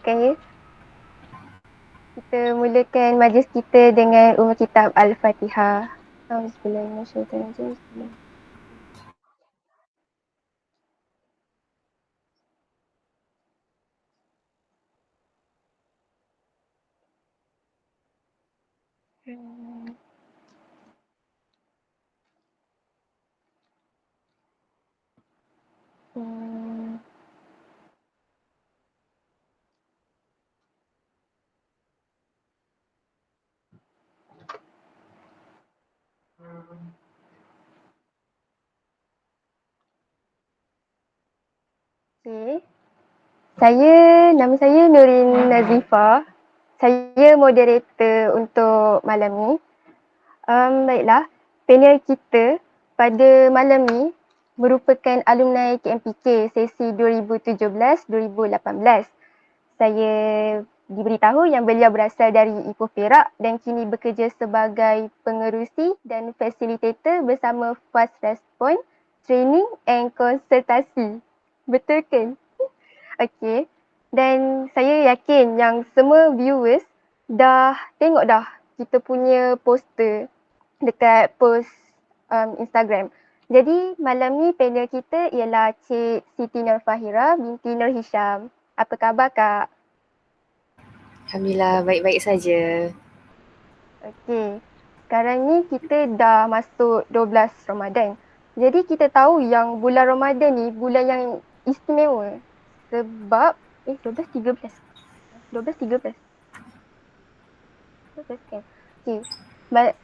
mulakan ya. Kita mulakan majlis kita dengan umul kitab Al-Fatihah. Bismillahirrahmanirrahim. Okay. Nama saya Nurin Nazifah. Saya moderator untuk malam ni. Baiklah, panel kita pada malam ni merupakan alumni KMPK sesi 2017-2018. Saya diberitahu yang beliau berasal dari Ipoh Perak dan kini bekerja sebagai pengerusi dan fasilitator bersama Fast Response Training and Konsultasi. Betul kan? Okey. Dan saya yakin yang semua viewers dah tengok dah kita punya poster dekat post Instagram. Jadi malam ni panel kita ialah Cik Siti Nurfahira binti Nur Hisham. Apa khabar Kak? Alhamdulillah, baik-baik saja. Okey. Sekarang ni kita dah masuk 12 Ramadan. Jadi kita tahu yang bulan Ramadan ni bulan yang istimewa. Sebab 12 13. 12 13. 12 kan? Okey.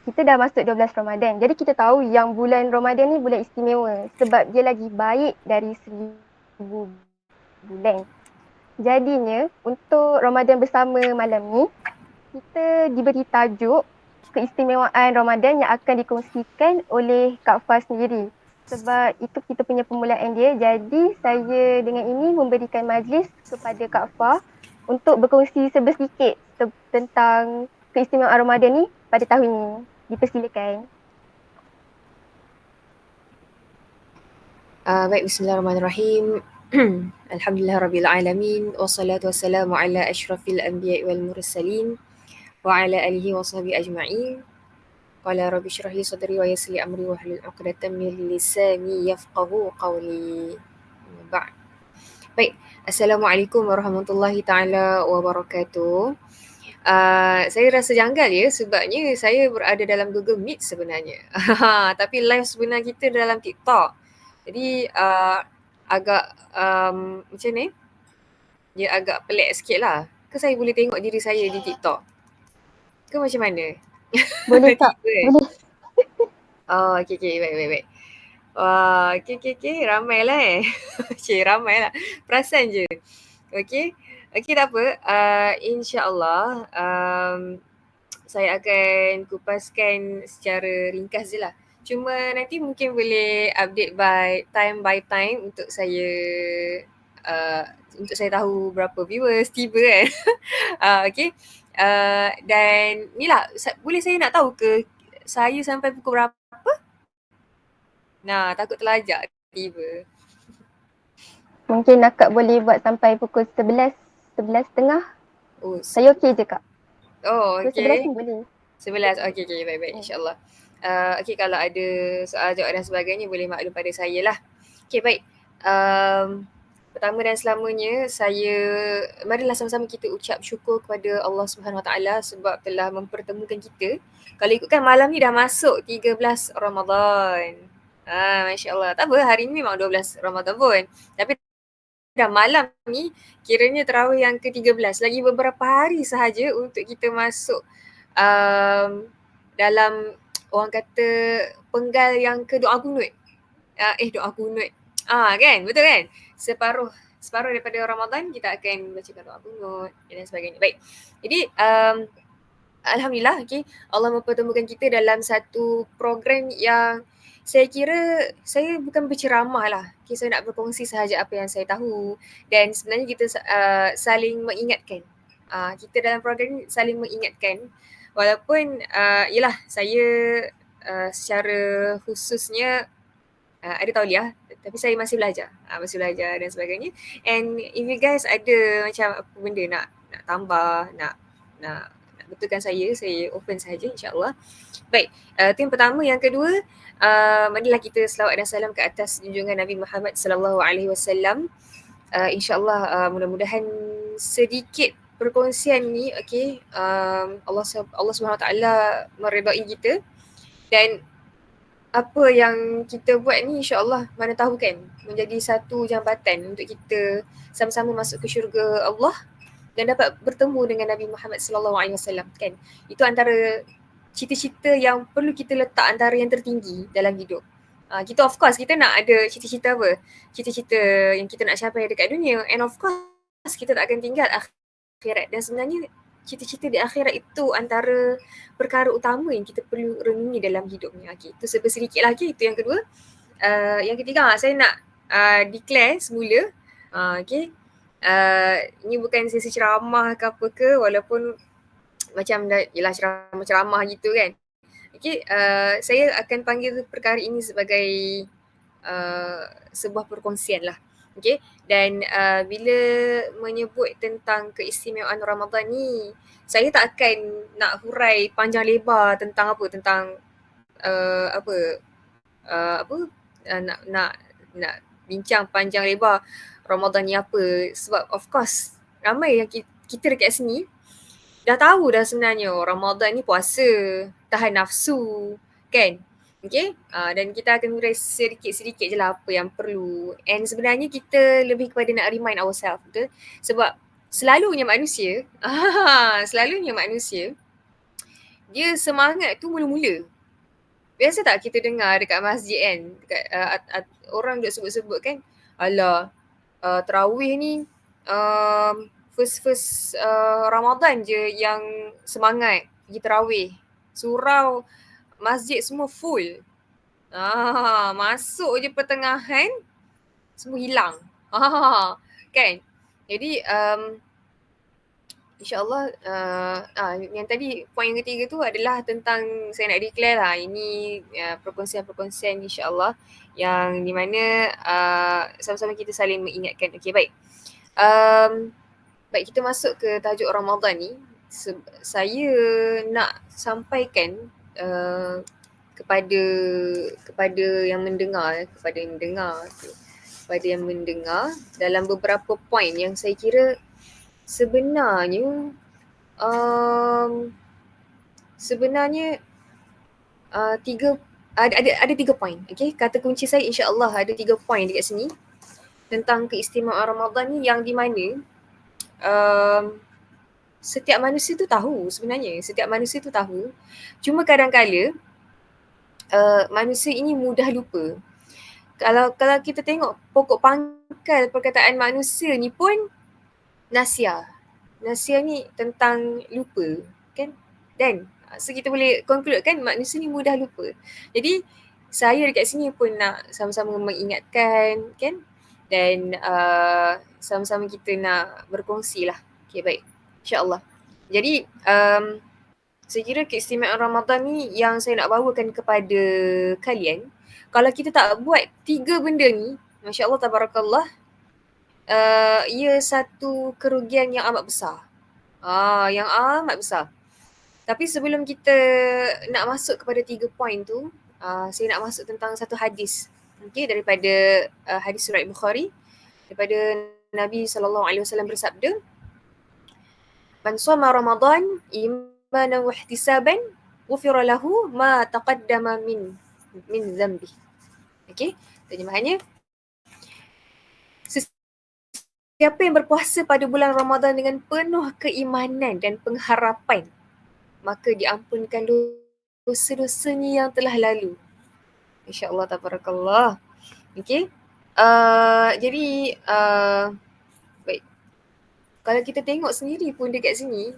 Kita dah masuk 12 Ramadan. Jadi kita tahu yang bulan Ramadan ni bulan istimewa sebab dia lagi baik dari 1000 bulan. Jadinya untuk Ramadan bersama malam ni kita diberi tajuk keistimewaan Ramadan yang akan dikongsikan oleh Kak Fah sendiri. Sebab itu kita punya permulaan dia. Jadi saya dengan ini memberikan majlis kepada Kak Fah untuk berkongsi sedikit tentang keistimewaan Ramadan ni pada tahun ini. Dipersilakan. Baik, bismillahirrahmanirrahim. Alhamdulillahirrabbilalamin. Wassalatu wassalamu ala ashrafil anbiya wal mursalin. Wa ala alihi wa sahbihi ajma'in. Qala rabbi syrah li sadri wa yassir li amri wa hlul 'uqdatam min lisani yafqahu qawli. Ba'd. Baik, Assalamualaikum warahmatullahi taala wabarakatuh. Saya rasa janggal ya sebabnya saya berada dalam Google Meet sebenarnya. Tapi live sebenar kita dalam TikTok. Jadi agak macam ni, dia agak pelik sikit lah. Ke saya boleh tengok diri saya di TikTok? Ke macam mana? Boleh Kak? Tiba. Boleh. Oh, okey, baik. Wah, okey, ramai lah Cik, ramai lah. Perasan je. Okey, tak apa. InsyaAllah saya akan kupaskan secara ringkas je lah. Cuma nanti mungkin boleh update by time untuk saya tahu berapa viewers tiba kan. Okay. Dan ni lah, boleh saya nak tahu ke saya sampai pukul berapa? Nah, takut terlajak tiba. Mungkin Kak boleh buat sampai pukul 11, 11.30. Oh, Saya okey je Kak. Pukul 11 okey. pun boleh. 11, okey, baik, insyaAllah. Okey, kalau ada soal jawab dan sebagainya boleh maklum pada saya lah. Okey, baik. Pertama dan selamanya marilah sama-sama kita ucap syukur kepada Allah Subhanahu Wa Taala sebab telah mempertemukan kita. Kalau ikutkan malam ni dah masuk 13 Ramadan. Masya Allah. Tak apa, hari ni memang 12 Ramadan pun. Tapi dah malam ni kiranya tarawih yang ke-13. Lagi beberapa hari sahaja untuk kita masuk dalam orang kata penggal yang ke doa kunut. Doa kunut. Kan? Betul kan? Separuh daripada Ramadan kita akan bacakan doa kunut dan sebagainya. Baik. Jadi alhamdulillah, okay, Allah mempertemukan kita dalam satu program yang saya kira saya bukan berceramah lah. Okay, saya nak berkongsi sahaja apa yang saya tahu dan sebenarnya kita saling mengingatkan. Kita dalam program ni saling mengingatkan walaupun yelah saya secara khususnya ada tauliah tapi saya masih belajar. Masih belajar dan sebagainya. And if you guys ada macam apa benda nak tambah, nak betulkan saya open saja insya-Allah. Baik, itu yang pertama. Yang kedua, marilah kita selawat dan salam ke atas junjungan Nabi Muhammad sallallahu alaihi wasallam. InsyaAllah mudah-mudahan sedikit perkongsian ni Allah SWT meredai kita, dan apa yang kita buat ni insyaAllah mana tahu kan menjadi satu jambatan untuk kita sama-sama masuk ke syurga Allah dan dapat bertemu dengan Nabi Muhammad sallallahu alaihi wasallam kan. Itu antara cita-cita yang perlu kita letak antara yang tertinggi dalam hidup. Kita of course kita nak ada cita-cita apa? Cita-cita yang kita nak capai dekat dunia, and of course kita tak akan tinggal akhirat. Dan sebenarnya cita-cita di akhirat itu antara perkara utama yang kita perlu renungi dalam hidup ni. Itu sedikit lagi. Itu yang kedua. Yang ketiga, saya nak declare semula. Ini bukan sesi ceramah ke apa ke, walaupun macam yelah ceramah gitu kan. Saya akan panggil perkara ini sebagai sebuah perkongsian lah. Dan bila menyebut tentang keistimewaan Ramadan ni, saya tak akan nak hurai panjang lebar tentang apa, tentang nak bincang panjang lebar Ramadan ni apa. Sebab of course ramai yang kita dekat sini dah tahu dah sebenarnya Ramadan ni puasa, tahan nafsu kan. Dan kita akan urai sedikit-sedikit je lah apa yang perlu. And sebenarnya kita lebih kepada nak remind ourselves, betul? Sebab selalunya manusia dia semangat tu mula-mula. Biasa tak kita dengar dekat masjid kan, dekat orang duk sebut-sebut kan, alah tarawih ni first Ramadan je yang semangat pergi tarawih. Surau masjid semua full. Masuk je pertengahan semua hilang. Kan? Jadi InsyaAllah yang tadi poin yang ketiga tu adalah tentang saya nak declare lah. Ini perkongsian-perkongsian insyaAllah yang di mana sama-sama kita saling mengingatkan. Okay, baik. Baik, kita masuk ke tajuk Ramadan ni. Saya nak sampaikan kepada yang mendengar, kepada yang mendengar dalam beberapa poin yang saya kira sebenarnya ada 3 poin. Okay, kata kunci saya insya-Allah ada 3 poin dekat sini tentang keistimewaan Ramadan ni, yang di mana setiap manusia tu tahu sebenarnya. Cuma kadang-kala manusia ini mudah lupa. Kalau kita tengok pokok pangkal perkataan manusia ni pun Nasia ni tentang lupa kan. Dan so kita boleh conclude kan manusia ni mudah lupa. Jadi saya dekat sini pun nak sama-sama mengingatkan kan, dan sama-sama kita nak berkongsi lah. Okay, baik, insyaAllah. Jadi saya kira keistimewaan Ramadan ni yang saya nak bawakan kepada kalian, kalau kita tak buat 3 benda ni, Masya Allah tabarakallah, ia satu kerugian yang amat besar. Yang amat besar. Tapi sebelum kita nak masuk kepada 3 poin tu, saya nak masuk tentang satu hadis. Daripada hadis surat Bukhari, daripada Nabi SAW bersabda, "Man shoma Ramadan imanan wa ihtisaban, ghufira lahu ma taqaddama min dhanbi." Terjemahannya, siapa yang berpuasa pada bulan Ramadan dengan penuh keimanan dan pengharapan, maka diampunkan dosa-dosanya yang telah lalu. InsyaAllah tabarakallah. Jadi baik. Kalau kita tengok sendiri pun dekat sini,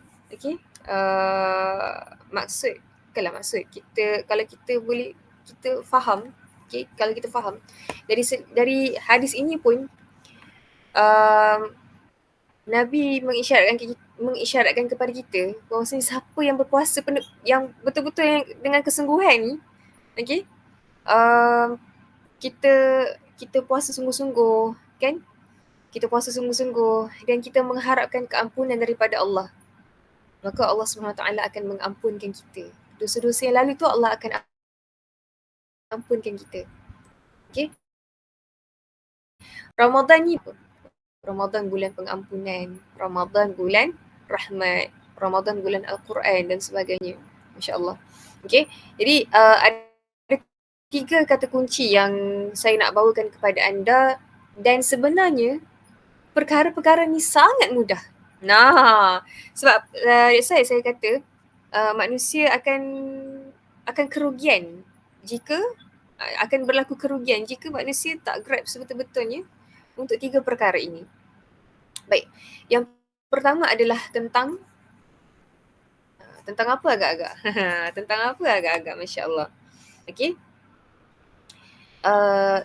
maksud kita, kalau kita boleh kita faham, kalau kita faham dari hadis ini pun Nabi mengisyaratkan kepada kita bahawa siapa yang berpuasa yang betul-betul dengan kesungguhan ni, kita kita puasa sungguh-sungguh, kan? Kita puasa sungguh-sungguh dan kita mengharapkan keampunan daripada Allah, maka Allah SWT akan mengampunkan kita. Dosa-dosa yang lalu tu Allah akan ampunkan kita. Okay? Ramadan ni apa? Ramadan bulan pengampunan, Ramadan bulan rahmat, Ramadan bulan Al-Quran dan sebagainya. Masya Allah. Okay? Jadi ada 3 kata kunci yang saya nak bawakan kepada anda, dan sebenarnya perkara-perkara ni sangat mudah. Nah, sebab saya kata manusia akan kerugian jika akan berlaku kerugian jika manusia tak grab sebetul-betulnya untuk 3 perkara ini. Baik, yang pertama adalah tentang apa agak-agak? Tentang apa agak-agak, Masya Allah. Okay.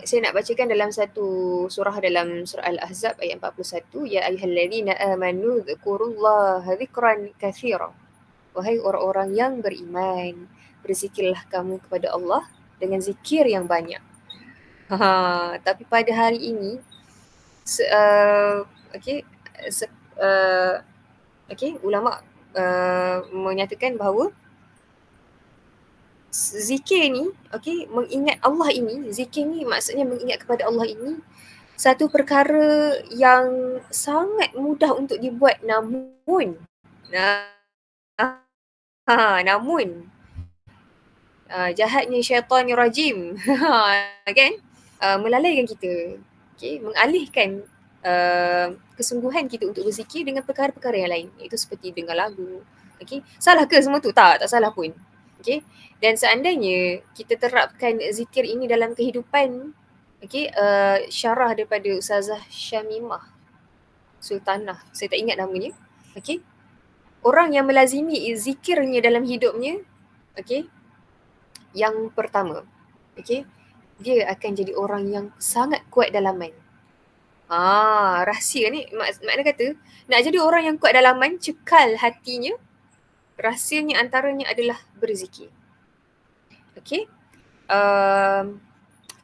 Saya nak bacakan dalam satu surah dalam surah Al-Ahzab ayat 41. Ya ayyuhallazina amanu dzkurullaha dzikran katsira. Wahai orang-orang yang beriman, berzikirlah kamu kepada Allah dengan zikir yang banyak. Tapi pada hari ini, ulama menyatakan bahawa zikir ni, mengingat Allah ini, zikir ni maksudnya mengingat kepada Allah ini satu perkara yang sangat mudah untuk dibuat, namun jahatnya syaitanir rajim kan, melalaikan kita, mengalihkan kesungguhan kita untuk berzikir dengan perkara-perkara yang lain, iaitu seperti dengar lagu. Salah ke semua tu? Tak salah pun. Dan seandainya kita terapkan zikir ini dalam kehidupan, syarah daripada Ustazah Syamimah Sultanah, saya tak ingat namanya. Orang yang melazimi zikirnya dalam hidupnya, yang pertama, dia akan jadi orang yang sangat kuat dalaman. Rahsia ni, makna kata nak jadi orang yang kuat dalaman, cekal hatinya, rahsianya antaranya adalah berzikir.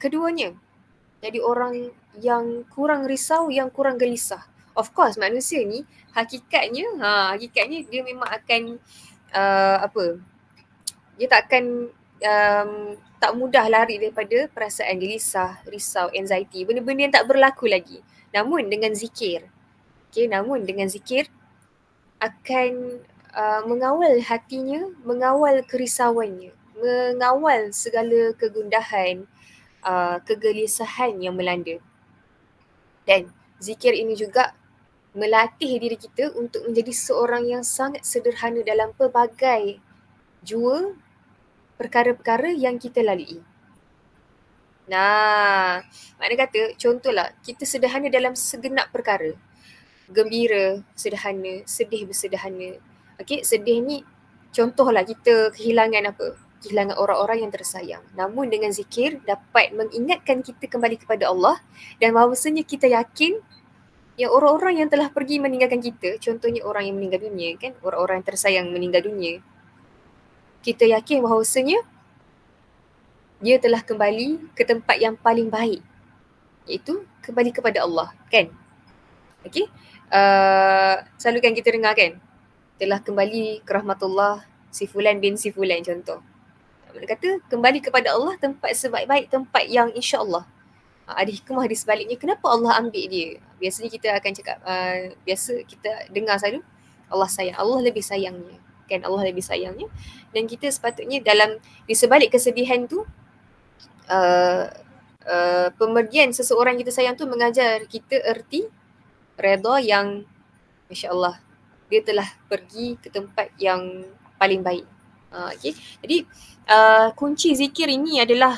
Keduanya, jadi orang yang kurang risau, yang kurang gelisah. Of course manusia ni hakikatnya dia memang akan dia tak akan tak mudah lari daripada perasaan gelisah, risau, anxiety, benda-benda yang tak berlaku lagi. Namun dengan zikir, akan mengawal hatinya, mengawal kerisauannya, mengawal segala kegundahan, kegelisahan yang melanda. Dan zikir ini juga melatih diri kita untuk menjadi seorang yang sangat sederhana dalam pelbagai jua perkara-perkara yang kita lalui. Makna kata, contohlah, kita sederhana dalam segenap perkara. Gembira, sederhana. Sedih, bersederhana. Sedih ni, contohlah kita kehilangan apa? Kehilangan orang-orang yang tersayang. Namun dengan zikir dapat mengingatkan kita kembali kepada Allah, dan bahawasanya kita yakin yang orang-orang yang telah pergi meninggalkan kita, contohnya orang yang meninggal dunia, kan? Orang-orang yang tersayang meninggal dunia, kita yakin bahawasanya dia telah kembali ke tempat yang paling baik, iaitu kembali kepada Allah, kan? Selalu kan kita dengar, kan? Telah kembali ke rahmatullah si fulan bin si fulan, contoh. Maksud kata kembali kepada Allah, tempat sebaik-baik, tempat yang insya-Allah ada hikmah di sebaliknya. Kenapa Allah ambil dia? Biasanya kita akan cakap, biasa kita dengar selalu, Allah sayang, Allah lebih sayangnya, kan? Allah lebih sayangnya. Dan kita sepatutnya di sebalik kesedihan tu, pemergian seseorang kita sayang tu mengajar kita erti redha yang masya-Allah, dia telah pergi ke tempat yang paling baik. Jadi kunci zikir ini adalah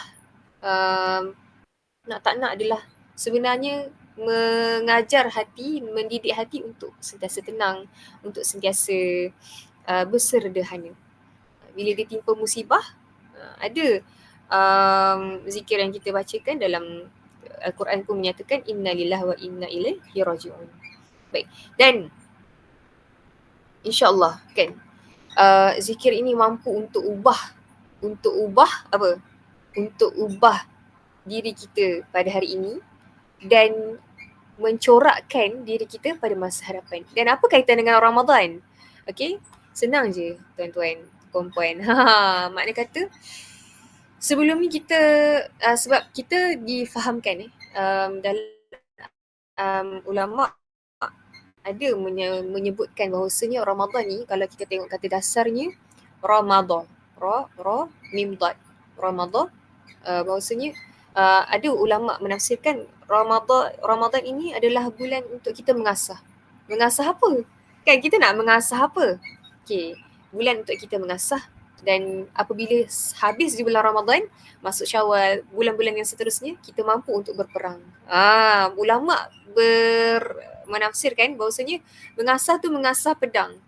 nak tak nak adalah sebenarnya mengajar hati, mendidik hati untuk sentiasa tenang, untuk sentiasa bersederhana. Bila ditimpa musibah, ada zikir yang kita bacakan dalam Al-Quran pun menyatakan innalillahi wa inna ilaihi raji'un. Baik, dan insya-Allah, kan, zikir ini mampu untuk ubah apa? Untuk ubah diri kita pada hari ini dan mencorakkan diri kita pada masa hadapan. Dan apa kaitan dengan Ramadan? Okey, senang je tuan-tuan, puan-puan. Makna kata sebelum ni kita sebab kita difahamkan dalam ulama ada menyebutkan bahawasanya Ramadan ni kalau kita tengok kata dasarnya Ramadan, mim dad, Ramadan, bahawasanya ada ulama menafsirkan Ramadan ini adalah bulan untuk kita mengasah. Mengasah apa? Kan kita nak mengasah apa? Okey, bulan untuk kita mengasah, dan apabila habis di bulan Ramadan, masuk Syawal, bulan-bulan yang seterusnya, kita mampu untuk berperang. Ulama menafsirkan bahawasanya mengasah tu mengasah pedang.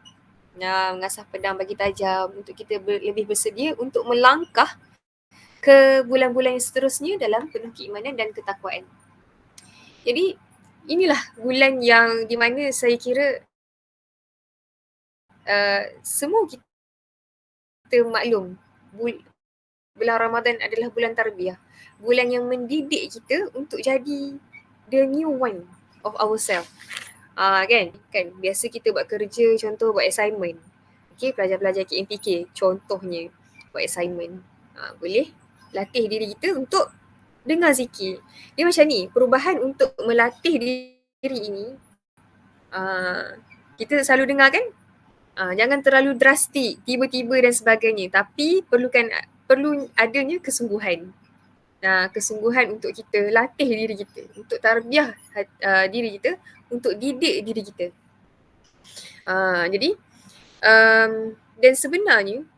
Mengasah pedang bagi tajam untuk kita lebih bersedia untuk melangkah ke bulan-bulan yang seterusnya dalam penuh keimanan dan ketakwaan. Jadi inilah bulan yang di mana saya kira semua kita maklum bulan Ramadan adalah bulan tarbiyah. Bulan yang mendidik kita untuk jadi the new one of ourselves. Kan biasa kita buat kerja, contoh buat assignment. Okay, pelajar-pelajar KMPK contohnya buat assignment. Boleh latih diri kita untuk dengar zikir. Dia macam ni, perubahan untuk melatih diri ini kita selalu dengar kan? Jangan terlalu drastik, tiba-tiba dan sebagainya, tapi perlu adanya kesungguhan. Kesungguhan untuk kita latih diri kita, untuk tarbiyah diri kita, untuk didik diri kita. Jadi dan sebenarnya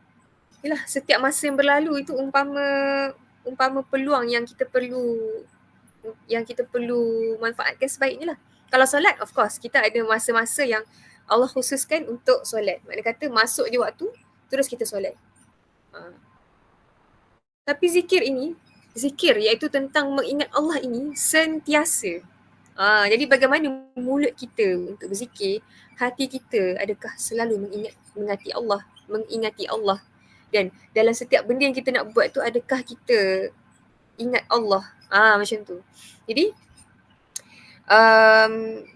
yalah, setiap masa yang berlalu itu umpama peluang yang kita perlu manfaatkan sebaiknya lah. Kalau solat, of course, kita ada masa-masa yang Allah khususkan untuk solat. Maknanya kata masuk je waktu, terus kita solat. Tapi zikir iaitu tentang mengingat Allah ini sentiasa. Jadi bagaimana mulut kita untuk berzikir, hati kita adakah selalu mengingati Allah. Dan dalam setiap benda yang kita nak buat tu, adakah kita ingat Allah? Macam tu. Jadi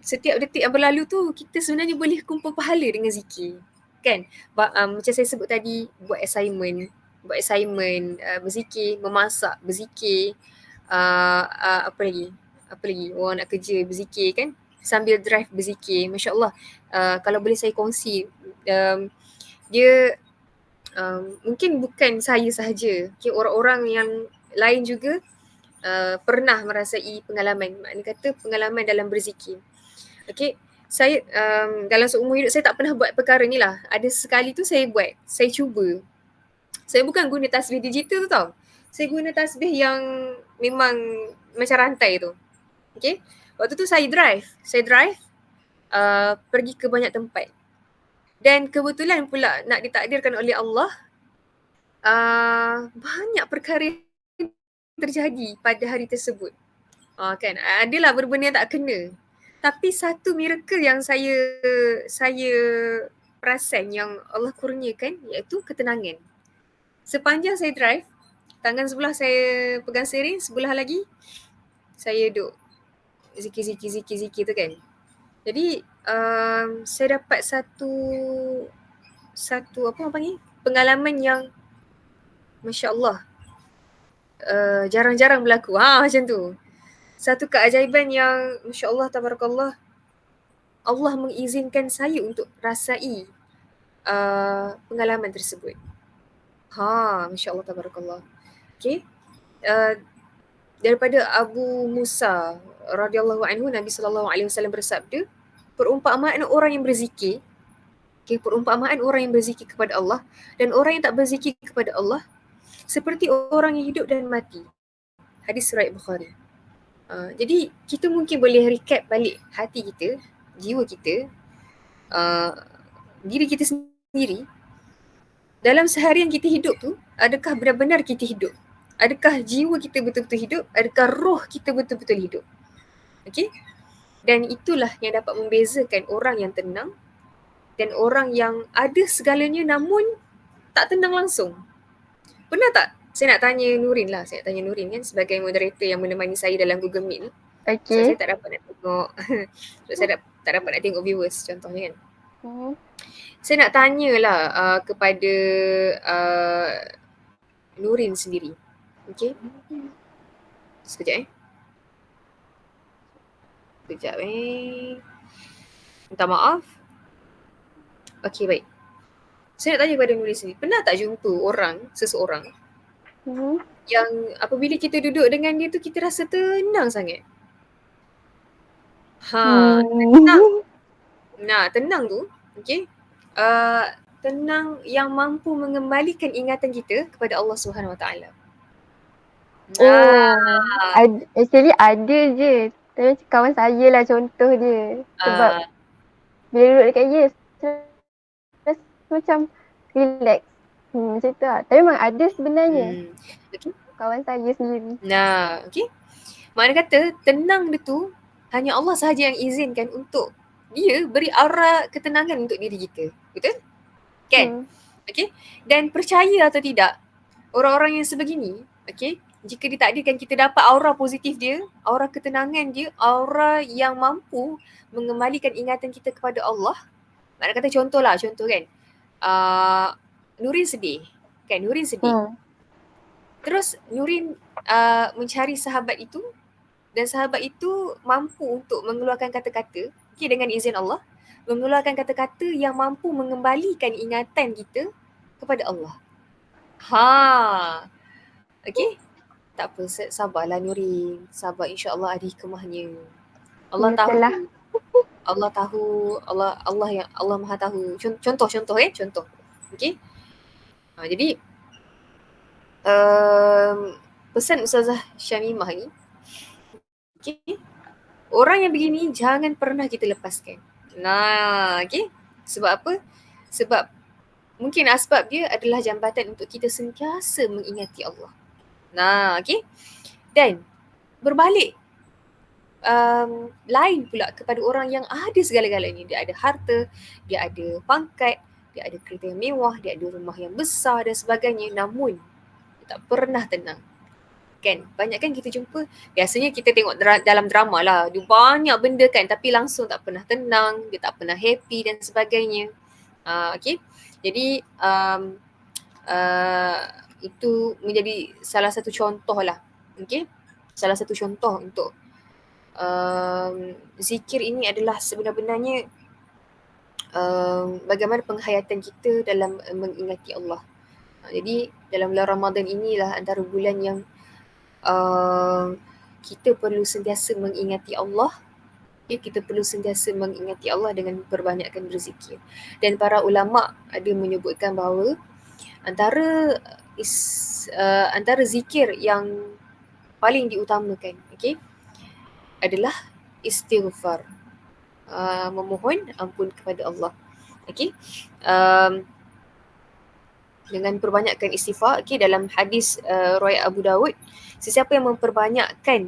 setiap detik yang berlalu tu kita sebenarnya boleh kumpul pahala dengan zikir. Kan? Macam saya sebut tadi, buat assignment, berzikir, memasak, berzikir, apa lagi? Orang nak kerja berzikir kan? Sambil drive berzikir. Masya Allah. Kalau boleh saya kongsi, dia mungkin bukan saya sahaja. Okay, orang-orang yang lain juga pernah merasai pengalaman. Maknanya kata pengalaman dalam berzikir. Okay, saya dalam seumur hidup saya tak pernah buat perkara ni lah. Ada sekali tu saya buat, saya cuba. Saya bukan guna tasbih digital tu tau. Saya guna tasbih yang memang macam rantai tu. Okay, waktu tu saya drive pergi ke banyak tempat. Dan kebetulan pula nak ditakdirkan oleh Allah, banyak perkara terjadi pada hari tersebut. Kan, adalah berbenda yang tak kena. Tapi satu miracle yang saya perasan yang Allah kurniakan, iaitu ketenangan. Sepanjang saya drive, tangan sebelah saya pegang steering, sebelah lagi saya duduk zikir tu kan. Jadi saya dapat satu apa orang panggil, pengalaman yang Masya Allah, jarang-jarang berlaku. Macam tu. Satu keajaiban yang Masya Allah, tabarakallah, Allah mengizinkan saya untuk rasai pengalaman tersebut. Masya Allah, tabarakallah. Okay. Daripada Abu Musa radhiyallahu anhu, Nabi SAW bersabda, perumpamaan orang yang berzikir, perumpamaan orang yang berzikir kepada Allah dan orang yang tak berzikir kepada Allah seperti orang yang hidup dan mati. Hadis riwayat Bukhari. Jadi kita mungkin boleh recap balik hati kita, jiwa kita, diri kita sendiri. Dalam seharian kita hidup tu, adakah benar-benar kita hidup? Adakah jiwa kita betul-betul hidup? Adakah roh kita betul-betul hidup? Okay? Dan itulah yang dapat membezakan orang yang tenang dan orang yang ada segalanya namun tak tenang langsung. Pernah tak Saya nak tanya Nurin lah. Saya nak tanya Nurin kan sebagai moderator yang menemani saya dalam Google Meet ni. Sebab Okay. saya tak dapat nak tengok sebab saya tak dapat nak tengok viewers contohnya kan. Saya nak tanyalah kepada Nurin sendiri. Okay. Sekejap Sekejap minta maaf. Okay, baik. Saya nak tanya kepada Nurin sendiri. Pernah tak jumpa seseorang yang apabila kita duduk dengan dia tu kita rasa tenang sangat? Tenang. Nah, tenang tu, okay. Tenang yang mampu mengembalikan ingatan kita kepada Allah Subhanahu Wa Taala. Actually ada je. Tapi kawan saya lah contoh dia. Sebab bila duduk dekat dia, macam relax. Macam tu lah. Tapi memang ada sebenarnya. Okay. Kawan saya sendiri. Nah, okay. Makna kata tenang dia tu hanya Allah sahaja yang izinkan untuk dia beri aura ketenangan untuk diri kita. Betul? Kan? Okay. Dan percaya atau tidak, orang-orang yang sebegini, okay, jika ditakdirkan kita dapat aura positif dia, aura ketenangan dia, aura yang mampu mengembalikan ingatan kita kepada Allah. Makna kata contoh kan. Nurin sedih. Kan, Nurin sedih. Terus Nurin mencari sahabat itu dan sahabat itu mampu untuk mengeluarkan kata-kata, okay, dengan izin Allah, mengeluarkan kata-kata yang mampu mengembalikan ingatan kita kepada Allah. Okay. Tak apa, sabarlah Nurin. Sabar, insya-Allah ada hikmahnya. Allah tahu. Allah tahu, Allah yang Allah Maha tahu. Contoh. Okey. Jadi pesan Ustazah Syamimah ni, okey. Orang yang begini jangan pernah kita lepaskan. Okey. Sebab apa? Sebab mungkin asbab dia adalah jambatan untuk kita sentiasa mengingati Allah. Okey. Dan berbalik lain pula kepada orang yang ada segala-galanya. Dia ada harta, dia ada pangkat, dia ada kereta yang mewah, dia ada rumah yang besar dan sebagainya, namun dia tak pernah tenang. Kan? Banyak kan kita jumpa, biasanya kita tengok dalam drama lah, dia banyak benda kan, tapi langsung tak pernah tenang, dia tak pernah happy dan sebagainya. Okay. Jadi itu menjadi salah satu contoh lah. Okay. Salah satu contoh untuk zikir ini adalah sebenar-benarnya bagaimana penghayatan kita dalam mengingati Allah. Jadi dalam bulan Ramadan inilah antara bulan yang kita perlu sentiasa mengingati Allah. Kita perlu sentiasa mengingati Allah dengan perbanyakkan berzikir. Dan para ulama ada menyebutkan bahawa antara zikir yang paling diutamakan, okay, adalah istighfar, memohon ampun kepada Allah. Okay. Dengan perbanyakkan istighfar, okay, dalam hadis riwayat Abu Dawud, sesiapa yang memperbanyakkan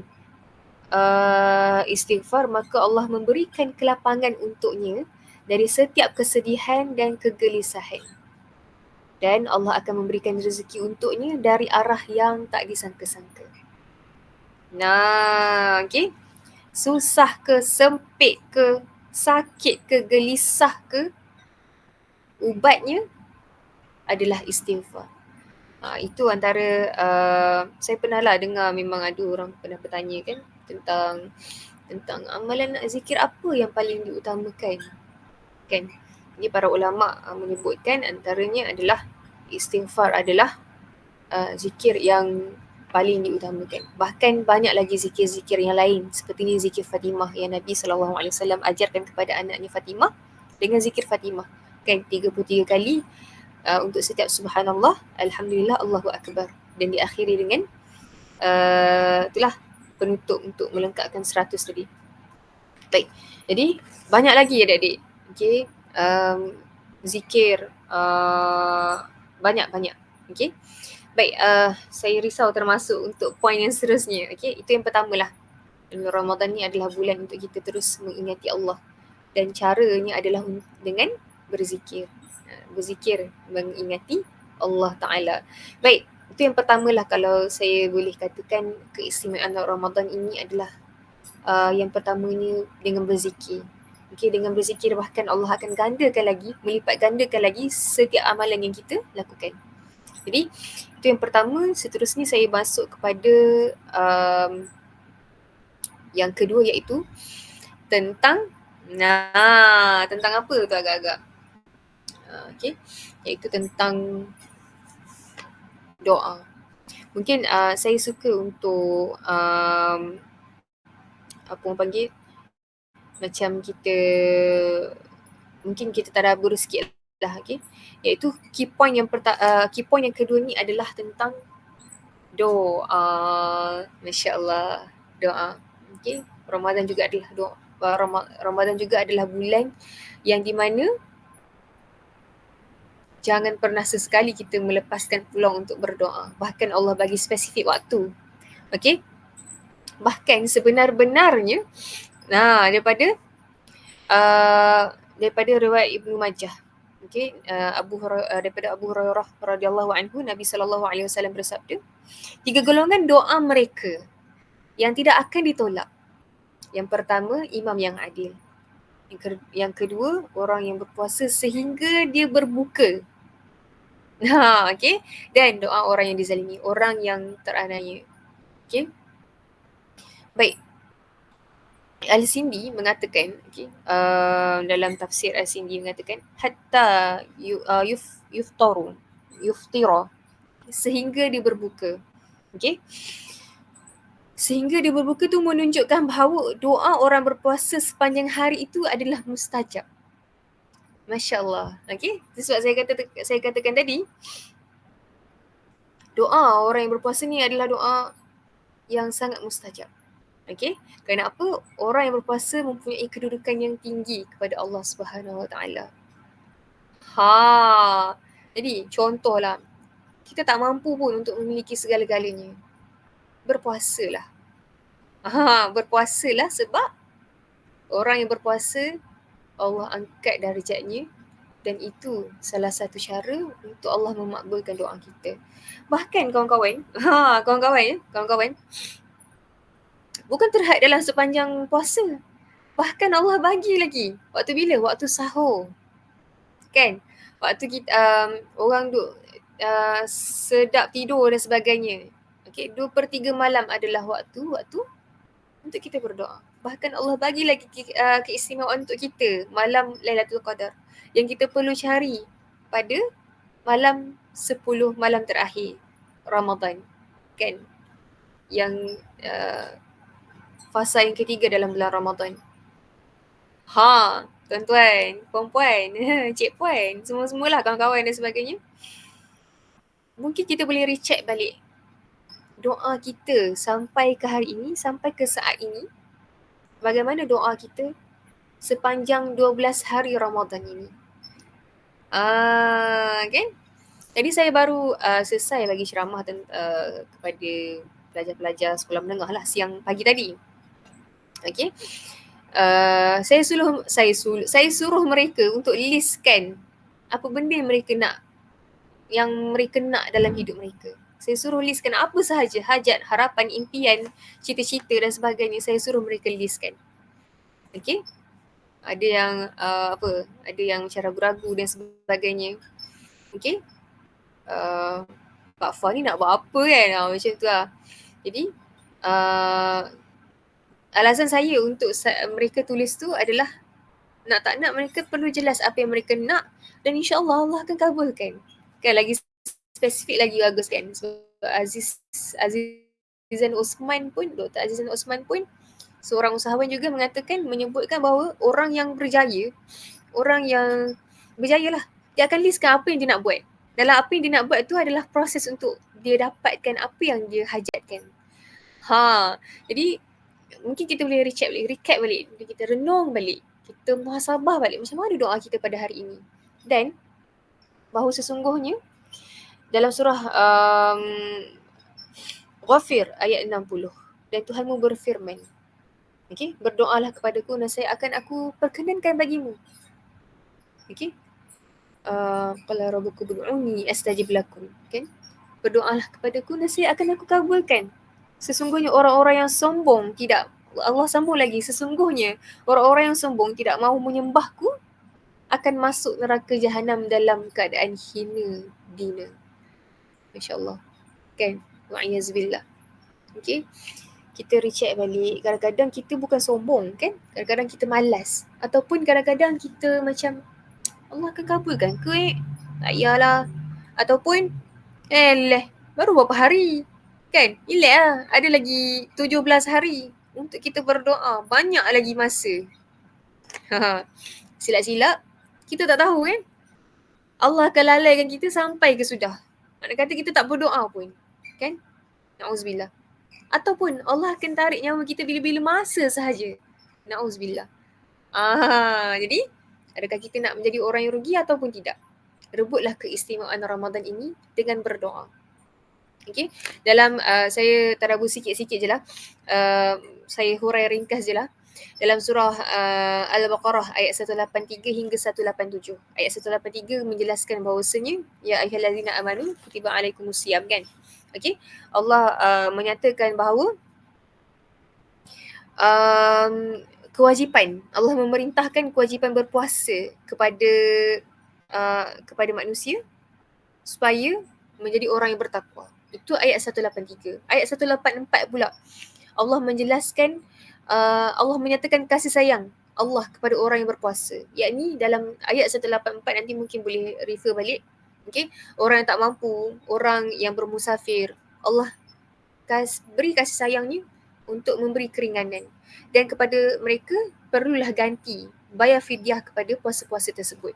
istighfar, maka Allah memberikan kelapangan untuknya dari setiap kesedihan dan kegelisahan. Dan Allah akan memberikan rezeki untuknya dari arah yang tak disangka-sangka. Okay. Susah ke, sempit ke, sakit ke, gelisah ke, ubatnya adalah istighfar. Itu antara saya pernah lah dengar, memang ada orang pernah bertanya kan tentang amalan nak zikir apa yang paling diutamakan kan. Ini para ulama menyebutkan antaranya adalah istighfar adalah zikir yang paling diutamakan. Bahkan banyak lagi zikir-zikir yang lain, seperti ni zikir Fatimah yang Nabi SAW ajarkan kepada anaknya Fatimah dengan zikir Fatimah kan 33 kali untuk setiap subhanallah, alhamdulillah, Allahu akbar, dan diakhiri dengan itulah penutup untuk melengkapkan 100 tadi. Baik. Jadi banyak lagi adik-adik. Okey, zikir banyak-banyak. Okey. Baik, saya risau termasuk untuk poin yang seterusnya. Okey, itu yang pertamalah. Ramadan ni adalah bulan untuk kita terus mengingati Allah, dan caranya adalah dengan berzikir. Berzikir mengingati Allah Ta'ala. Baik, Itu yang pertamalah kalau saya boleh katakan keistimewaan Ramadan ini adalah yang pertamanya dengan berzikir. Okay, dengan berzikir bahkan Allah akan gandakan lagi, melipat gandakan lagi setiap amalan yang kita lakukan. Jadi itu yang pertama. Seterusnya saya masuk kepada yang kedua, iaitu tentang tentang apa tu agak-agak okay, iaitu tentang doa. Mungkin saya suka untuk apa orang panggil, macam kita mungkin kita tadabbur sikit lah, okay. Iaitu key point yang kedua ni adalah tentang doa. Masya Allah, doa. Okay. Ramadan juga adalah doa. Ramadan juga adalah bulan yang di mana jangan pernah sesekali kita melepaskan peluang untuk berdoa. Bahkan Allah bagi spesifik waktu. Okay. Bahkan sebenar-benarnya daripada riwayat Ibnu Majah. Okay, daripada Abu Hurairah radhiyallahu anhu, Nabi sallallahu alaihi wasallam bersabda, 3 golongan doa mereka yang tidak akan ditolak. Yang pertama, imam yang adil. Yang kedua, orang yang berpuasa sehingga dia berbuka. Okay. Dan doa orang yang dizalimi, orang yang teraniaya. Okay. Baik. Al-Sindi mengatakan, okay, dalam tafsir Al-Sindi mengatakan, hatta yuftira, sehingga dia berbuka. Okay. Sehingga dia berbuka tu menunjukkan bahawa doa orang berpuasa sepanjang hari itu adalah mustajab. Masya Allah. Okay. Sebab saya katakan tadi, doa orang yang berpuasa ni adalah doa yang sangat mustajab. Okay. Kerana apa? Orang yang berpuasa mempunyai kedudukan yang tinggi kepada Allah Subhanahu Wa Taala. Jadi contohlah, kita tak mampu pun untuk memiliki segala-galanya. Berpuasalah. Berpuasalah sebab orang yang berpuasa Allah angkat darjatnya, dan itu salah satu cara untuk Allah memakbulkan doa kita. Bahkan kawan-kawan, kawan-kawan, bukan terhad dalam sepanjang puasa. Bahkan Allah bagi lagi. Waktu bila? Waktu sahur. Kan? Waktu kita orang duk sedap tidur dan sebagainya. Okay, 2/3 malam adalah waktu untuk kita berdoa. Bahkan Allah bagi lagi keistimewaan untuk kita, malam Lailatul Qadar, yang kita perlu cari pada malam 10 malam terakhir Ramadan. Kan? Yang fasa yang ketiga dalam bulan Ramadan. Tuan-tuan, puan-puan, cik puan, semua-semualah kawan-kawan dan sebagainya. Mungkin kita boleh recheck balik doa kita sampai ke hari ini, sampai ke saat ini. Bagaimana doa kita sepanjang 12 hari Ramadan ini. Kan? Jadi saya baru selesai bagi ceramah kepada pelajar-pelajar sekolah menengah lah siang pagi tadi. Okay. Saya suruh mereka untuk listkan apa benda yang mereka nak dalam hidup mereka. Saya suruh listkan apa sahaja hajat, harapan, impian, cita-cita dan sebagainya. Saya suruh mereka listkan. Okay. Ada yang ada yang cara ragu-ragu dan sebagainya. Okay. Kak Fah ni nak buat apa kan? Macam tu lah. Jadi alasan saya untuk mereka tulis tu adalah nak tak nak mereka perlu jelas apa yang mereka nak, dan insya-Allah Allah akan kabulkan. Kan lagi spesifik lagi bagus kan. Sebab Azizan Osman pun, Dr. Azizan Osman pun seorang usahawan juga menyebutkan bahawa orang yang berjaya lah, dia akan listkan apa yang dia nak buat. Dalam apa yang dia nak buat tu adalah proses untuk dia dapatkan apa yang dia hajatkan. Jadi mungkin kita boleh recap balik, kita renung balik, kita muhasabah balik macam mana doa kita pada hari ini. Dan bahawa sesungguhnya dalam surah Ghafir ayat 60, dan Tuhanmu berfirman, okay, berdoalah kepadaku dan saya akan aku perkenankan bagimu. Okay. Qala rabbukum ud'uni astajib lakum. Kan? berdoalah kepadaku, nescaya akan aku kabulkan. Sesungguhnya orang-orang yang sombong tidak, Allah sambung lagi, sesungguhnya orang-orang yang sombong tidak mahu menyembahku akan masuk neraka jahanam dalam keadaan hina dina. Masya Allah. Kan? Wa'iyazbillah. Okay. Kita recheck balik. Kadang-kadang kita bukan sombong kan? Kadang-kadang kita malas. Ataupun kadang-kadang kita macam Allah akan kabulkan ke tak payahlah. Ataupun baru berapa hari kan? Relax lah. Ada lagi 17 hari untuk kita berdoa. Banyak lagi masa. Silap-silap kita tak tahu kan? Allah akan lalaikan kita sampai ke sudah. Nak kata kita tak berdoa pun. Kan? Na'uzubillah. Ataupun Allah akan tarik nyawa kita bila-bila masa sahaja. Na'uzubillah. Jadi, adakah kita nak menjadi orang yang rugi ataupun tidak? Rebutlah keistimewaan Ramadan ini dengan berdoa. Okay? Dalam, saya tadabbur sikit-sikit je lah. Saya hurai ringkas je lah. Dalam surah Al-Baqarah ayat 183 hingga 187. Ayat 183 menjelaskan bahawasanya ya ayyuhallazina amanu kutiba alaikumusiyam kan. Okey. Allah menyatakan bahawa kewajipan, Allah memerintahkan kewajipan berpuasa kepada manusia supaya menjadi orang yang bertakwa. Itu ayat 183. Ayat 184 pula Allah menjelaskan, Allah menyatakan kasih sayang Allah kepada orang yang berpuasa. Yakni dalam ayat 184 nanti mungkin boleh refer balik. Okay? Orang yang tak mampu, orang yang bermusafir, Allah beri kasih sayangnya untuk memberi keringanan. Dan kepada mereka perlulah ganti, bayar fidyah kepada puasa-puasa tersebut.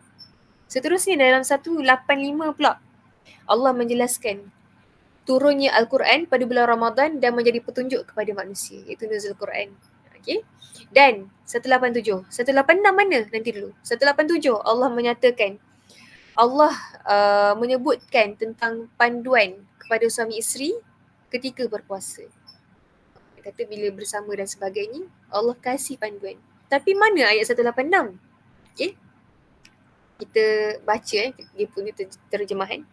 Seterusnya dalam 185 pula Allah menjelaskan turunnya Al-Quran pada bulan Ramadan dan menjadi petunjuk kepada manusia, iaitu nuzul Quran. Okay. Dan 187, 186 mana nanti dulu. 187 Allah menyatakan, Allah menyebutkan tentang panduan kepada suami isteri ketika berpuasa. Dia kata bila bersama dan sebagainya, Allah kasih panduan. Tapi mana ayat 186? Okay. Kita baca dia punya terjemahan.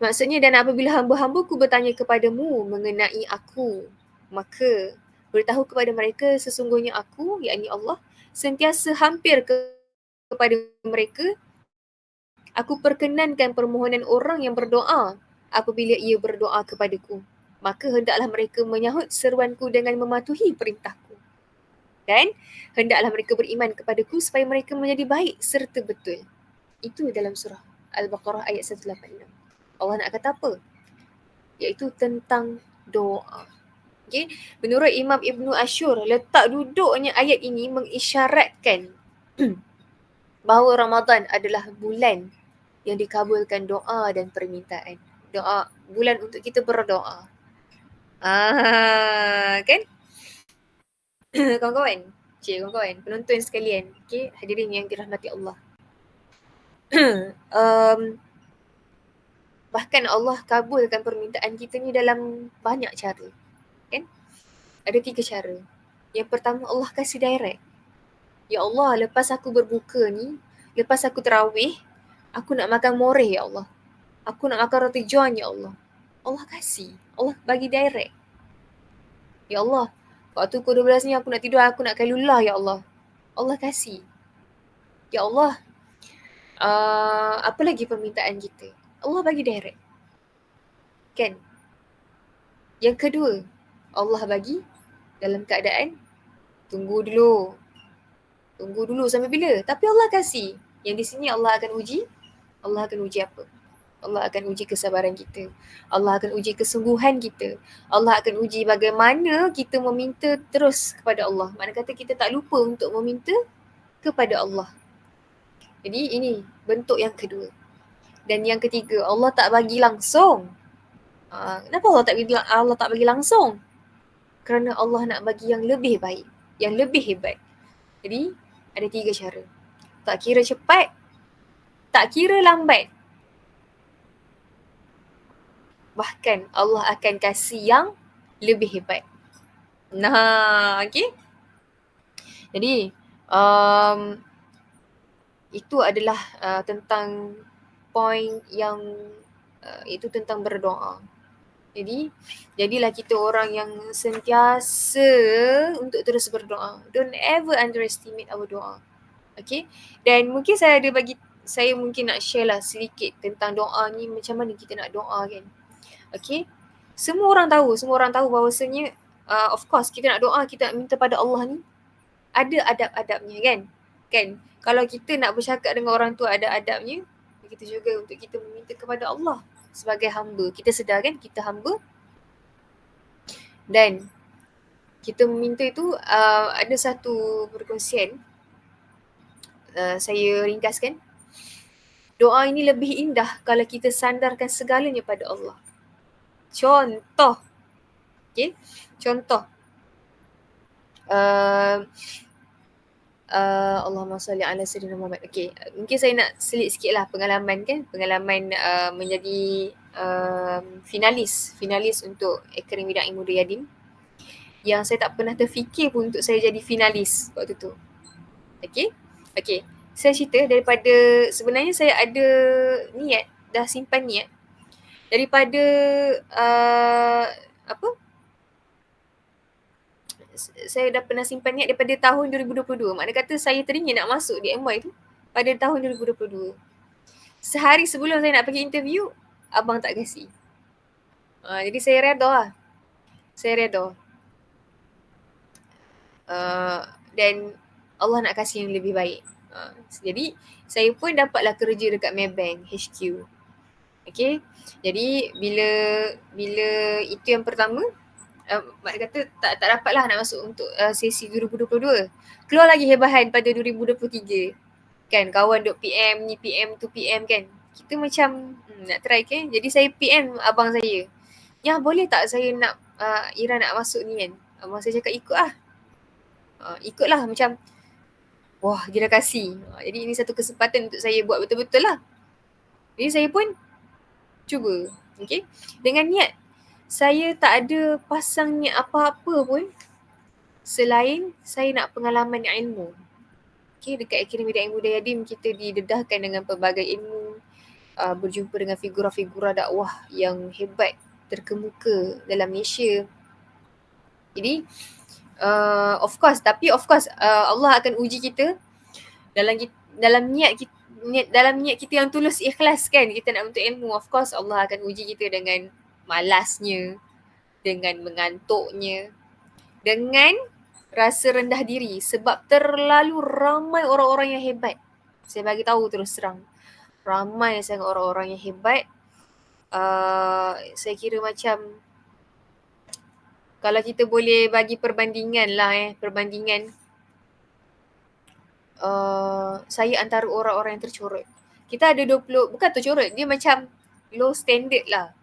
Maksudnya, dan apabila hamba-hambaku bertanya kepadamu mengenai aku, maka beritahu kepada mereka sesungguhnya aku, yakni Allah, sentiasa hampir kepada mereka. Aku perkenankan permohonan orang yang berdoa apabila ia berdoa kepadaku. Maka hendaklah mereka menyahut seruanku dengan mematuhi perintahku. Dan hendaklah mereka beriman kepadaku supaya mereka menjadi baik serta betul. Itu dalam surah Al-Baqarah ayat 186. Allah nak kata apa? Iaitu tentang doa. Okay? Menurut Imam Ibn Ashur, letak duduknya ayat ini mengisyaratkan bahawa Ramadan adalah bulan yang dikabulkan doa dan permintaan. Doa, bulan untuk kita berdoa. Kan? Kawan-kawan, kawan-kawan, penonton sekalian, okay? Hadirin yang dirahmati Allah. Bahkan Allah kabulkan permintaan kita ni dalam banyak cara. Kan? Ada 3 cara. Yang pertama, Allah kasih direct. Ya Allah, lepas aku berbuka ni, lepas aku terawih, aku nak makan moreh ya Allah. Aku nak makan roti john ya Allah. Allah kasih. Allah bagi direct. Ya Allah, waktu pukul 12 ni aku nak tidur, aku nak kailullah ya Allah. Allah kasih. Ya Allah, apa lagi permintaan kita? Allah bagi direct. Kan? Yang kedua, Allah bagi dalam keadaan tunggu dulu sampai bila? Tapi Allah kasih. Yang di sini Allah akan uji. Allah akan uji apa? Allah akan uji kesabaran kita. Allah akan uji kesungguhan kita. Allah akan uji bagaimana kita meminta terus kepada Allah. Mana kata kita tak lupa untuk meminta kepada Allah. Jadi ini bentuk yang kedua. Dan yang ketiga, Allah tak bagi langsung. Kenapa Allah tak bagi langsung? Kerana Allah nak bagi yang lebih baik, yang lebih hebat. Jadi ada 3 cara. Tak kira cepat, tak kira lambat. Bahkan Allah akan kasih yang lebih hebat. Nah, okay. Jadi itu adalah tentang poin yang Itu tentang berdoa. Jadi, jadilah kita orang yang sentiasa untuk terus berdoa. Don't ever underestimate our doa. Okay? Dan mungkin saya mungkin nak share lah sedikit tentang doa ni, macam mana kita nak doa kan. Okay? Semua orang tahu bahawasanya of course kita nak doa, kita nak minta pada Allah ni ada adab-adabnya kan. Kan? Kalau kita nak bercakap dengan orang tu ada adabnya, begitu juga untuk kita meminta kepada Allah sebagai hamba. Kita sedar kan kita hamba, dan kita meminta itu ada satu perkongsian, saya ringkaskan. Doa ini lebih indah kalau kita sandarkan segalanya pada Allah. Contoh, okay? Contoh, Allahumma salli ala sayyidina Muhammad. Okay, mungkin saya nak selit sikit lah pengalaman kan. Pengalaman menjadi finalis untuk Akademi Da'i Muda Yadim. Yang saya tak pernah terfikir pun untuk saya jadi finalis waktu tu. Okay. Saya cerita daripada, sebenarnya saya ada niat, dah simpan niat. Daripada saya dah pernah simpan niat daripada tahun 2022. Makna kata saya teringin nak masuk di MY tu pada tahun 2022. Sehari sebelum saya nak pergi interview, abang tak kasi. Jadi saya redha lah. Dan Allah nak kasih yang lebih baik. Jadi saya pun dapatlah kerja dekat Maybank HQ. Okay. Jadi bila itu yang pertama, makna kata tak dapatlah nak masuk untuk sesi 2022. Keluar lagi hebahan pada 2023. Kan kawan duk PM ni PM tu PM kan. Kita macam nak try kan. Jadi saya PM abang saya. Ya boleh tak saya nak Ira nak masuk ni kan. Abang saya cakap ikut lah. Ikutlah macam wah dia dah kasih. Jadi ini satu kesempatan untuk saya buat betul-betul lah. Jadi saya pun cuba. Okay. Dengan niat saya tak ada pasang niat apa-apa pun selain saya nak pengalaman ilmu. Okay, dekat Akademi Da'i Muda Yadim kita didedahkan dengan pelbagai ilmu, berjumpa dengan figura-figura dakwah yang hebat, terkemuka dalam Malaysia. Jadi of course Allah akan uji kita dalam niat kita yang tulus ikhlas kan, kita nak untuk ilmu. Of course Allah akan uji kita dengan malasnya, dengan mengantuknya, dengan rasa rendah diri sebab terlalu ramai orang-orang yang hebat. Saya bagi tahu terus terang, ramai sangat orang-orang yang hebat. Saya kira macam kalau kita boleh bagi perbandingan lah saya antara orang-orang yang tercorot. Kita ada 20, bukan tercorot, dia macam low standard lah.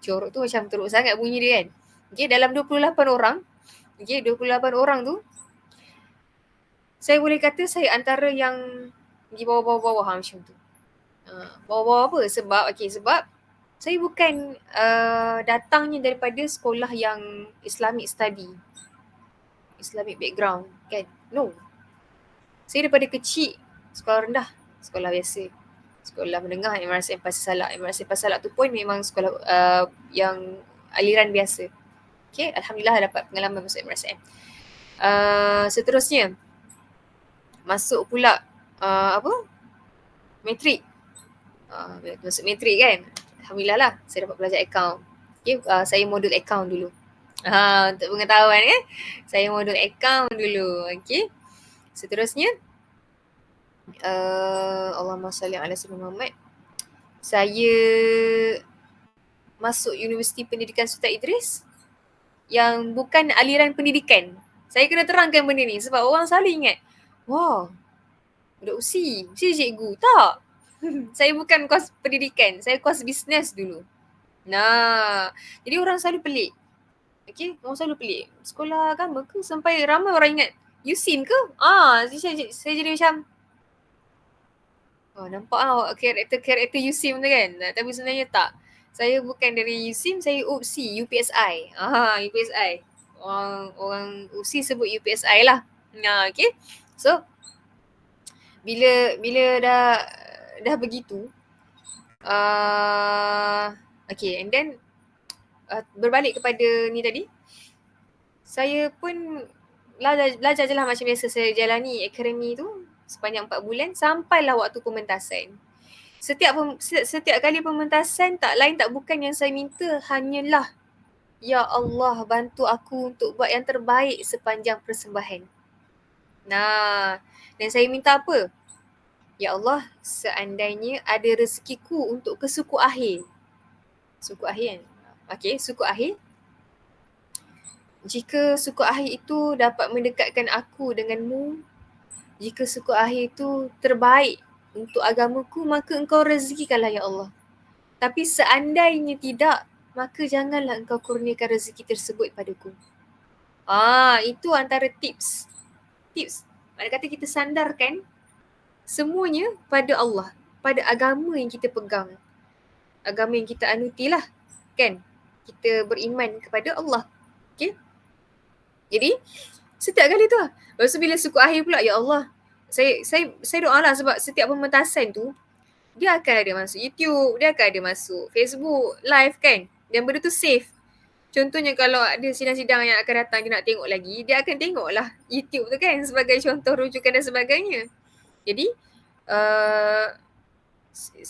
Corot tu macam teruk sangat bunyi dia kan. Okay, dalam 28 orang, 28 orang tu, saya boleh kata saya antara yang di bawah-bawah macam tu. Bawah-bawah apa? Sebab saya bukan datangnya daripada sekolah yang Islamic study, Islamic background kan. No. Saya daripada kecil sekolah rendah, sekolah biasa. Sekolah menengah MRSM Pasir Salak. MRSM Pasir Salak tu pun memang sekolah yang aliran biasa. Okay, Alhamdulillah dapat pengalaman masuk MRSM. Seterusnya, masuk pula matrik. Masuk matrik kan. Alhamdulillah lah, saya dapat belajar account. Okay, saya modul account dulu. Untuk pengetahuan kan, saya modul account dulu. Okay. Seterusnya, Allahumma salli ala sayyidina Muhammad. Saya masuk Universiti Pendidikan Sultan Idris yang bukan aliran pendidikan. Saya kena terangkan benda ni sebab orang selalu ingat, wah, budak usi cikgu. Tak. Saya bukan kos pendidikan, saya kos bisnes dulu. Nah, jadi orang selalu pelik. Okay, orang selalu pelik. Sekolah agama ke? Sampai ramai orang ingat, USIM ke? Saya jadi macam, nampak awak karakter USIM tu kan. Tapi sebenarnya tak. Saya bukan dari USIM, saya UPSI, UPSI. UPSI. Orang UPSI sebut UPSI lah. Okay. So, bila dah begitu, Okay, and then berbalik kepada ni tadi, saya pun belajar je lah macam biasa. Saya jalani akademi tu sepanjang 4 bulan sampailah waktu pementasan. Setiap kali pementasan, tak lain tak bukan yang saya minta hanyalah, ya Allah bantu aku untuk buat yang terbaik sepanjang persembahan. Nah, dan saya minta apa? Ya Allah, seandainya ada rezekiku untuk ke suku akhir. Suku akhir kan? Okay, suku akhir. Jika suku akhir itu dapat mendekatkan aku denganmu, jika suku akhir itu terbaik untuk agamaku, maka engkau rezekikanlah ya Allah. Tapi seandainya tidak, maka janganlah engkau kurniakan rezeki tersebut padaku. Itu antara tips. Maksud kata kita sandarkan semuanya pada Allah, pada agama yang kita pegang. Agama yang kita anuti lah, kan? Kita beriman kepada Allah. Okay? Jadi, setiap kali tu lah. Lepas tu bila suku akhir pula, ya Allah, saya doa lah sebab setiap pementasan tu, dia akan ada masuk YouTube, dia akan ada masuk Facebook, live kan? Dan benda tu safe. Contohnya kalau ada sidang-sidang yang akan datang dia nak tengok lagi, dia akan tengok lah YouTube tu kan sebagai contoh rujukan dan sebagainya. Jadi,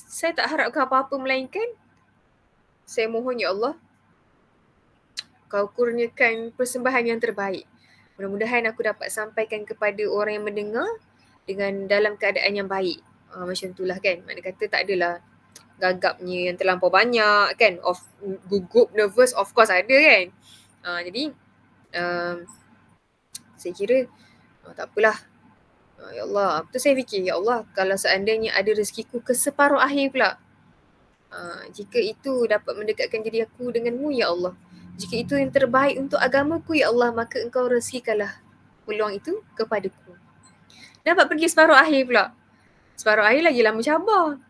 saya tak harapkan apa-apa melainkan saya mohon ya Allah, kau kurniakan persembahan yang terbaik. Mudah-mudahan aku dapat sampaikan kepada orang yang mendengar dengan dalam keadaan yang baik. Macam itulah kan. Makna kata tak adalah gagapnya yang terlampau banyak kan. Gugup, nervous, of course ada kan. Jadi saya kira tak apalah. Ya Allah, betul saya fikir, ya Allah, kalau seandainya ada rezekiku ke separuh akhir pula, jika itu dapat mendekatkan diri aku denganmu, ya Allah, jika itu yang terbaik untuk agamaku, ya Allah, maka engkau rezekikanlah peluang itu kepadaku. Dapat pergi separuh akhir pula. Separuh akhir lagi lama cabar.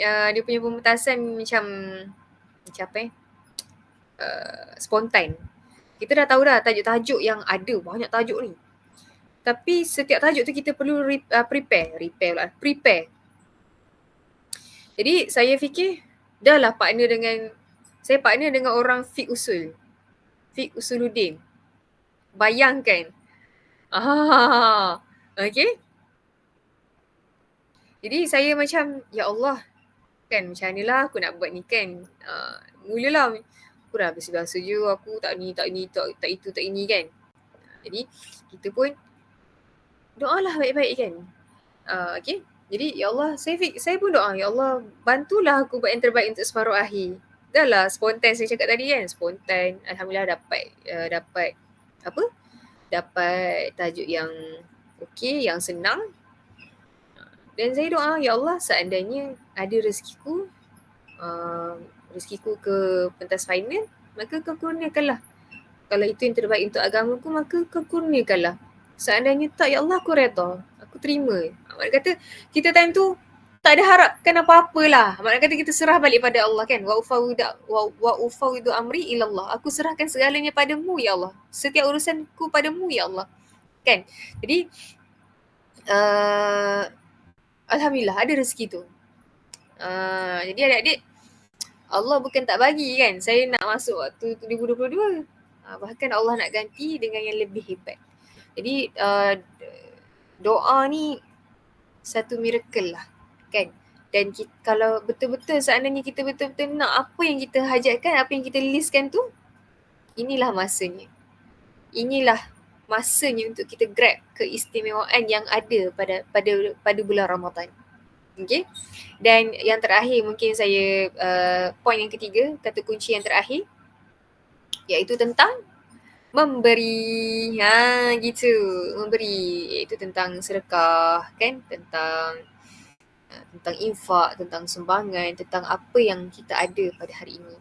Dia punya pementasan macam apa spontan. Kita dah tahu dah tajuk-tajuk yang ada, banyak tajuk ni. Tapi setiap tajuk tu kita perlu prepare. Jadi saya fikir, dah lah saya partner dengan orang Fiqh Usuluddin. Bayangkan. Okay. Jadi saya macam, ya Allah, kan macam mana lah aku nak buat ni kan. Mulalah, aku dah biasa-biasa je, aku tak ni, tak itu, tak ini kan. Jadi kita pun doalah baik-baik kan. Okay. Jadi ya Allah, saya pun doa, ya Allah bantulah aku buat yang terbaik untuk separuh akhir. Dah lah spontan saya cakap tadi kan, spontan. Alhamdulillah dapat tajuk yang okey, yang senang. Dan saya doa, ya Allah seandainya ada rezekiku ke pentas final, maka kau kurniakanlah. Kalau itu yang terbaik untuk agamaku, maka kau kurniakanlah. Seandainya tak, ya Allah aku redha, aku terima. Maksud kata kita time tu tak ada harapkan apa-apa lah. Maksud kata kita serah balik pada Allah kan. Wa ufawwidu amri ilallah. Aku serahkan segalanya padamu ya Allah. Setiap urusanku padamu ya Allah. Kan? Jadi alhamdulillah ada rezeki tu. Jadi adik-adik, Allah bukan tak bagi kan. Saya nak masuk waktu 2022. Bahkan Allah nak ganti dengan yang lebih hebat. Jadi doa ni satu miracle lah kan. Dan kalau betul-betul seandainya kita betul-betul nak apa yang kita hajatkan, apa yang kita listkan tu, inilah masanya. Inilah masanya untuk kita grab keistimewaan yang ada pada bulan Ramadan. Okay. Dan yang terakhir mungkin saya poin yang ketiga, kata kunci yang terakhir, iaitu tentang memberi. Gitu. Memberi, iaitu tentang sedekah kan, tentang infak, tentang sumbangan, tentang apa yang kita ada pada hari ini.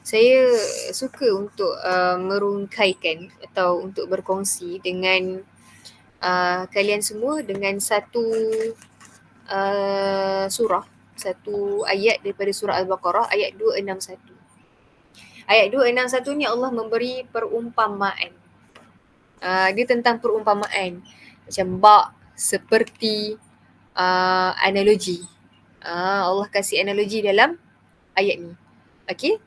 Saya suka untuk merungkaikan atau untuk berkongsi dengan kalian semua dengan satu surah, satu ayat daripada surah Al-Baqarah, ayat 261. Ayat 261 ni Allah memberi perumpamaan. Dia tentang perumpamaan. Macam seperti analogi. Allah kasih analogi dalam ayat ni. Okey?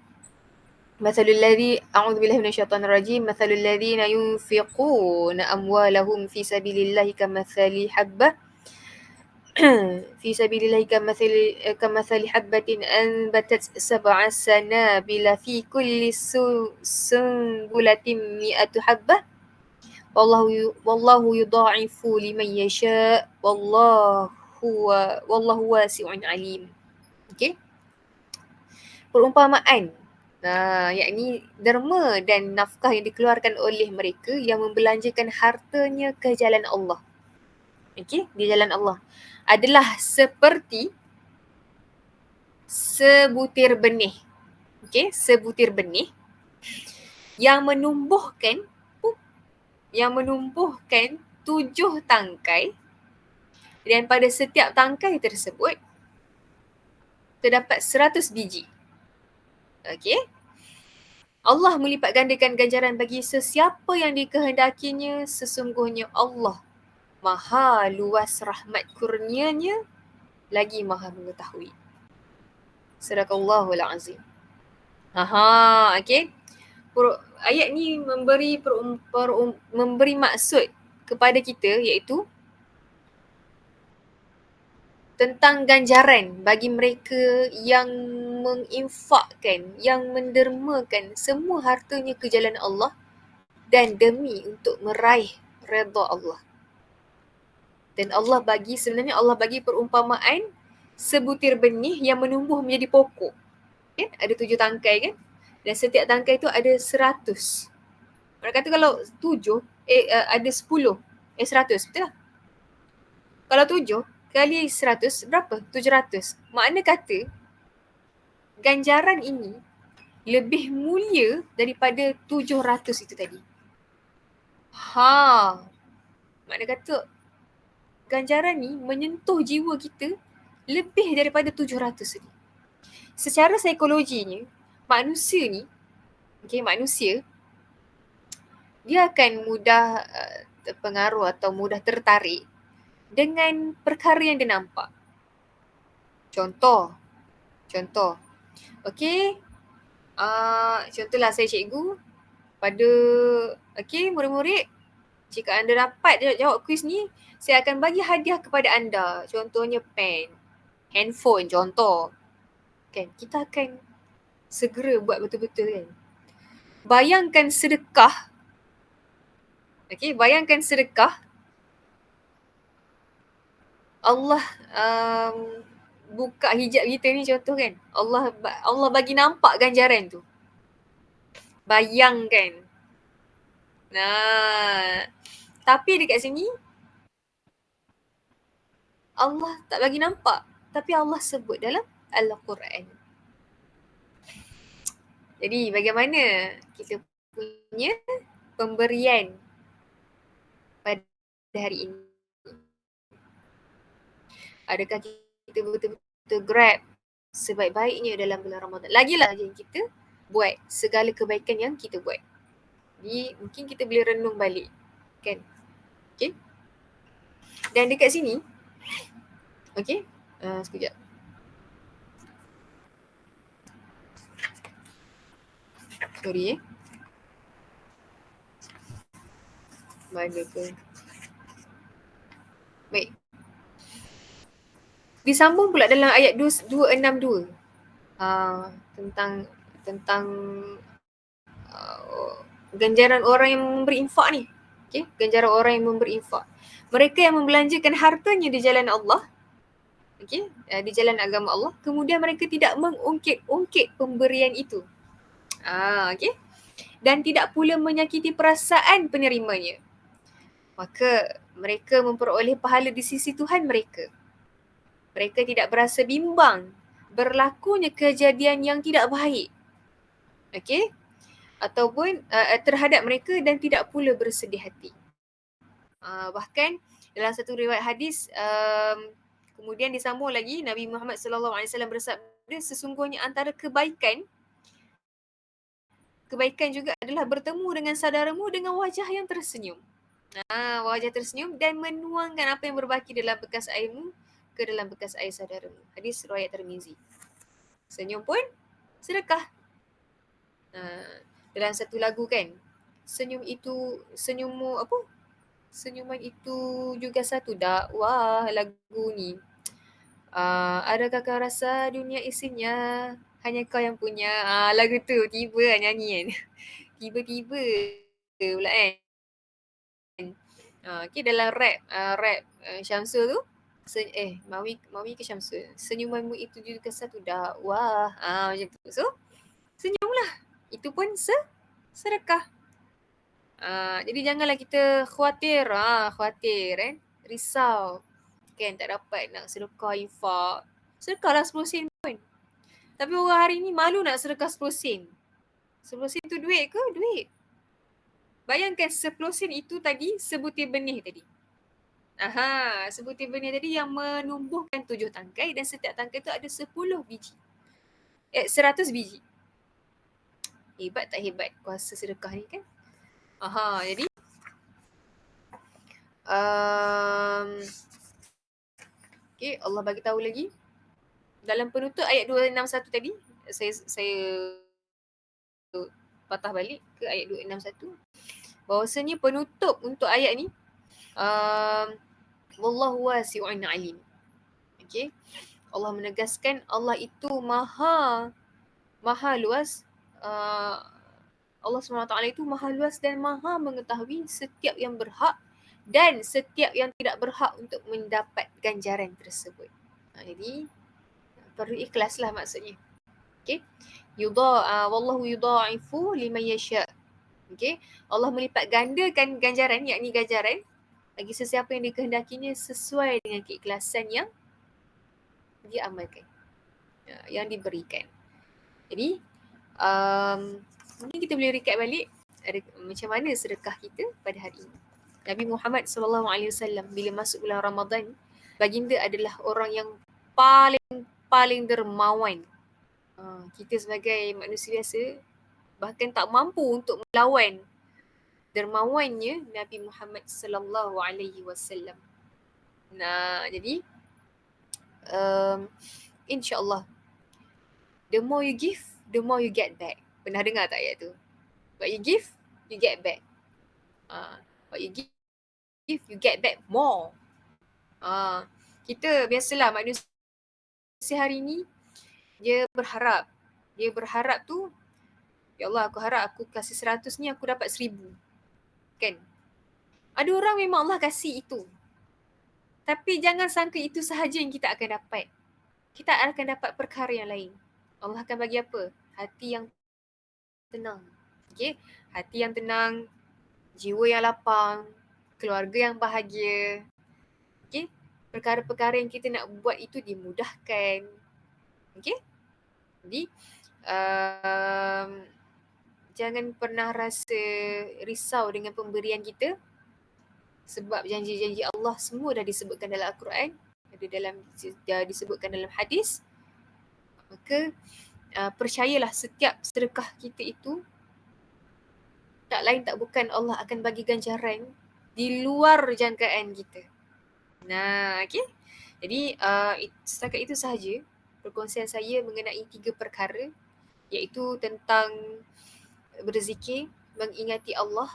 Mathalul ladzi a'udzu billahi minasyaitonir rajim. Mathalul ladzina yunfiquna amwalahum fi sabilillahi kamathali habbah في سبيل الله كمثل حبة أنبتت 7 سنابل في كل سنبلة 100 حبة والله يضاعف لمن يشاء والله واسع عليم. Okey. Perumpamaan. Yakni derma dan nafkah yang dikeluarkan oleh mereka yang membelanjakan hartanya ke jalan Allah. Okey, di jalan Allah adalah seperti sebutir benih. Okey, sebutir benih yang menumbuhkan 7 tangkai, dan pada setiap tangkai tersebut terdapat 100 biji. Okey. Allah melipat gandakan ganjaran bagi sesiapa yang dikehendakinya. Sesungguhnya Allah Maha luas rahmat kurnianya, lagi Maha mengetahui. Sadaqallahul azim. Okey. Ayat ni memberi maksud kepada kita, iaitu tentang ganjaran bagi mereka yang menginfakkan, yang mendermakan semua hartanya ke jalan Allah dan demi untuk meraih redha Allah. Dan sebenarnya Allah bagi perumpamaan sebutir benih yang menumbuh menjadi pokok. Kan? Ada 7 tangkai kan? Dan setiap tangkai tu ada 100. Orang kata kalau 7, ada 10, 100, betul tak? Kalau 7 kali 100 berapa? 700. Makna kata ganjaran ini lebih mulia daripada 700 itu tadi. Makna kata ganjaran ni menyentuh jiwa kita lebih daripada 700 ni. Secara psikologinya, manusia ni, manusia dia akan mudah terpengaruh atau mudah tertarik dengan perkara yang dia nampak. Contoh. Okey. Contohlah saya cikgu pada murid-murid, jika anda dapat jawab kuis ni, saya akan bagi hadiah kepada anda. Contohnya pen, handphone contoh. Kan, kita akan segera buat betul-betul kan. Bayangkan sedekah. Allah buka hijab kita ni contoh kan. Allah bagi nampak ganjaran tu. Bayangkan. Tapi dekat sini Allah tak bagi nampak, tapi Allah sebut dalam Al-Quran. Jadi bagaimana kita punya pemberian pada hari ini? Adakah kita betul-betul grab sebaik-baiknya dalam bulan Ramadan? Lagilah yang kita buat segala kebaikan yang kita buat. Jadi mungkin kita boleh renung balik, kan? Okay. Dan dekat sini, sekejap. Sorry mana ke? Baik. Disambung pula dalam ayat 262 tentang ganjaran orang yang memberi infak ni. Ganjaran orang yang memberi infak. Mereka yang membelanjakan hartanya di jalan Allah, di jalan agama Allah, kemudian mereka tidak mengungkit-ungkit pemberian itu. Dan tidak pula menyakiti perasaan penerimanya. Maka mereka memperoleh pahala di sisi Tuhan mereka. Mereka tidak berasa bimbang berlakunya kejadian yang tidak baik. Ataupun terhadap mereka, dan tidak pula bersedih hati. Bahkan dalam satu riwayat hadis, kemudian disambung lagi, Nabi Muhammad SAW bersabda, sesungguhnya antara kebaikan juga adalah bertemu dengan saudaramu dengan wajah yang tersenyum. Wajah tersenyum dan menuangkan apa yang berbaki dalam bekas airmu ke dalam bekas air saudaramu. Hadis riwayat Tirmizi. Senyum pun sedekah. Dalam satu lagu kan, senyuman itu juga satu dakwah, lagu ni. Adakah kau rasa dunia isinya hanya kau yang punya? Lagu tu tiba lah nyanyi kan. Tiba-tiba pula kan. Okay, dalam rap Syamsul tu, Mawi ke Syamsul, senyumanmu itu juga satu dakwah. Macam tu. So, senyumlah. Itu pun sedekah. Jadi janganlah kita khawatir kan, risau kan tak dapat nak sedekah infak. Sedekahlah 10 sen pun. Tapi orang hari ni malu nak sedekah 10 sen. 10 sen tu duit ke? Duit. Bayangkan 10 sen itu tadi sebutir benih tadi. Sebutir benih tadi yang menumbuhkan 7 tangkai dan setiap tangkai tu ada 10 biji. 100 biji. Hebat tak hebat kuasa sedekah ni kan? Jadi okay, Allah bagi tahu lagi dalam penutup ayat 261 tadi, saya patah balik ke ayat 261, bahawasanya penutup untuk ayat ni wallahu wasi'un alim. Okay, Allah menegaskan Allah itu maha luas. Allah SWT itu maha luas dan maha mengetahui setiap yang berhak dan setiap yang tidak berhak untuk mendapat ganjaran tersebut. Jadi perlu ikhlas lah maksudnya. Okay. Wallahu yudha'ifu liman yasha. Okay. Allah melipat gandakan ganjaran, yakni ganjaran bagi sesiapa yang dikehendakinya sesuai dengan keikhlasan yang diamalkan, yang diberikan. Jadi mungkin kita boleh recap balik macam mana sedekah kita pada hari ini. Nabi Muhammad SAW bila masuk bulan Ramadan, baginda adalah orang yang paling dermawan. Kita sebagai manusia biasa bahkan tak mampu untuk melawan dermawannya Nabi Muhammad SAW. Jadi insya-Allah, the more you give, the more you get back. Pernah dengar tak ayat tu? What you give, you get back. What you give, you get back more. Kita biasalah manusia hari ni, dia berharap tu, ya Allah, aku harap aku kasih 100 ni aku dapat 1000. Kan? Ada orang memang Allah kasih itu. Tapi jangan sangka itu sahaja yang kita akan dapat. Kita akan dapat perkara yang lain. Allah akan bagi apa? Hati yang tenang. Okay? Hati yang tenang, jiwa yang lapang, keluarga yang bahagia. Okay? Perkara-perkara yang kita nak buat itu dimudahkan. Okay? Jadi, jangan pernah rasa risau dengan pemberian kita, sebab janji-janji Allah semua dah disebutkan dalam Al-Quran, dah disebutkan dalam hadis. Maka percayalah setiap sedekah kita itu tak lain tak bukan Allah akan bagi ganjaran di luar jangkaan kita. Okay. Jadi setakat itu sahaja perkongsian saya mengenai 3 perkara, iaitu tentang berzikir, mengingati Allah.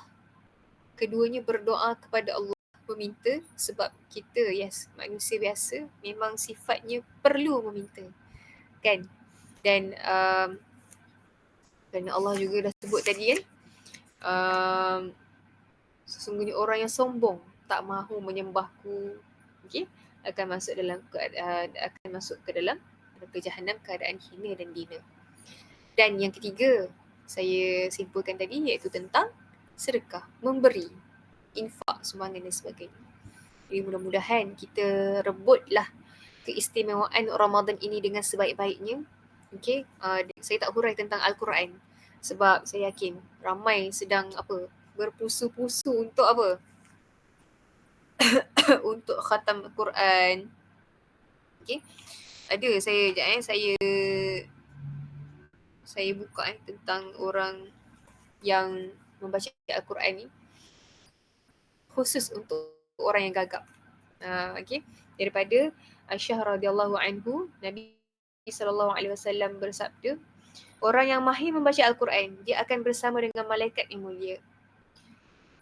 Keduanya berdoa kepada Allah, meminta, sebab kita manusia biasa memang sifatnya perlu meminta. Kan? Dan kerana Allah juga dah sebut tadi kan, sesungguhnya orang yang sombong tak mahu menyembahku, okay, akan masuk ke dalam Jahannam keadaan hina dan dina. Dan yang ketiga saya simpulkan tadi, iaitu tentang sedekah, memberi, infak, sumbangan dan sebagainya. Jadi mudah-mudahan kita rebutlah keistimewaan Ramadan ini dengan sebaik-baiknya. Okay, saya tak hurai tentang Al-Quran sebab saya yakin ramai sedang berpusu-pusu untuk untuk khatam Al-Quran. Okay, ada saya buka tentang orang yang membaca Al-Quran ni khusus untuk orang yang gagap. Okay, daripada Aisyah radhiyallahu anhu, Nabi SAW bersabda, Orang yang mahir membaca Al-Quran, dia akan bersama dengan malaikat yang mulia.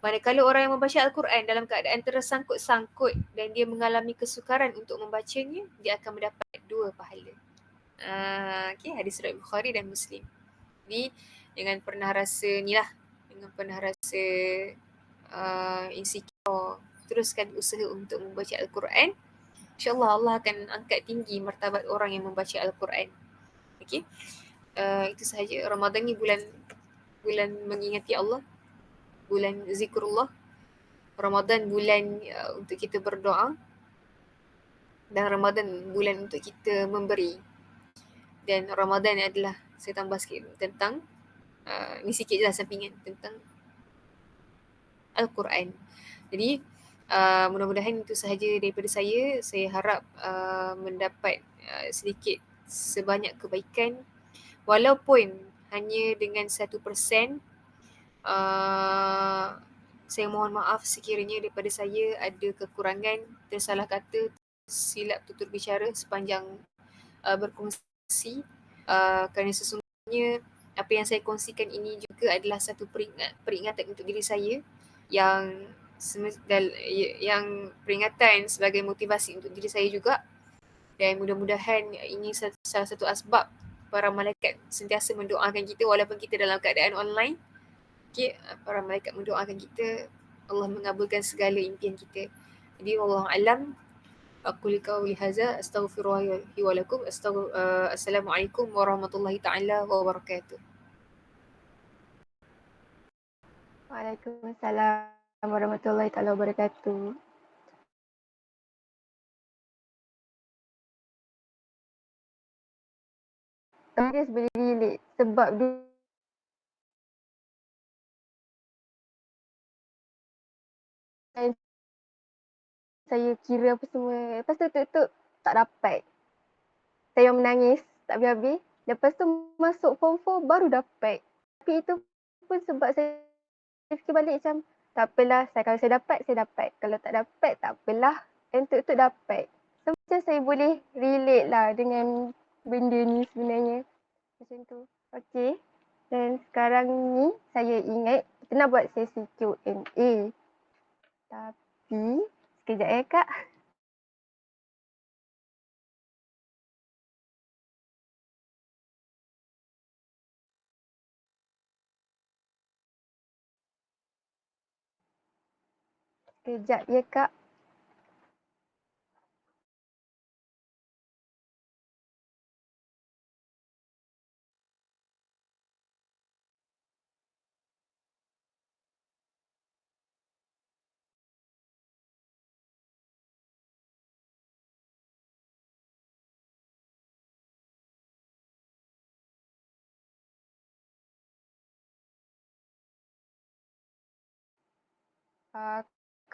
Manakala orang yang membaca Al-Quran dalam keadaan tersangkut-sangkut dan dia mengalami kesukaran untuk membacanya, dia akan mendapat 2 pahala. Okay, hadis riwayat Bukhari dan Muslim. Jadi dengan pernah rasa ni lah, dengan pernah rasa insecure, teruskan usaha untuk membaca Al-Quran. InsyaAllah Allah akan angkat tinggi martabat orang yang membaca Al-Quran. Okay, itu sahaja. Ramadan ni bulan mengingati Allah, bulan zikrullah. Ramadan bulan untuk kita berdoa, dan Ramadan bulan untuk kita memberi. Dan Ramadan adalah, saya tambah sikit tentang ni sikit je lah sampingan tentang Al-Quran. Jadi mudah-mudahan itu sahaja daripada saya. Saya harap mendapat sedikit sebanyak kebaikan, walaupun hanya dengan 1%. Saya mohon maaf sekiranya daripada saya ada kekurangan, tersalah kata, silap tutur bicara sepanjang berkongsi, kerana sesungguhnya apa yang saya kongsikan ini juga adalah satu peringatan untuk diri saya, yang peringatan sebagai motivasi untuk diri saya juga. Dan mudah-mudahan ini salah satu asbab para malaikat sentiasa mendoakan kita walaupun kita dalam keadaan online. Okay, para malaikat mendoakan kita, Allah mengabulkan segala impian kita. Jadi wallahu alam. Aku qauli hadza astaghfirullahi wa lakum. Assalamualaikum warahmatullahi taala wabarakatuh. Waalaikumsalam warahmatullahi taala wabarakatuh. Serius boleh relate sebab saya kira apa semua. Lepas tu tutup tak dapat. Saya menangis tak habis-habis. Lepas tu masuk form 4 baru dapat. Tapi itu pun sebab saya fikir balik macam tak apalah, kalau saya dapat. Kalau tak dapat tak apalah. Untuk dapat. So macam saya boleh relate lah dengan benda ni sebenarnya. Macam tu. Okay. Dan sekarang ni saya ingat kita nak buat sesi Q&A. Tapi sekejap Kak. Sekejap ya Kak.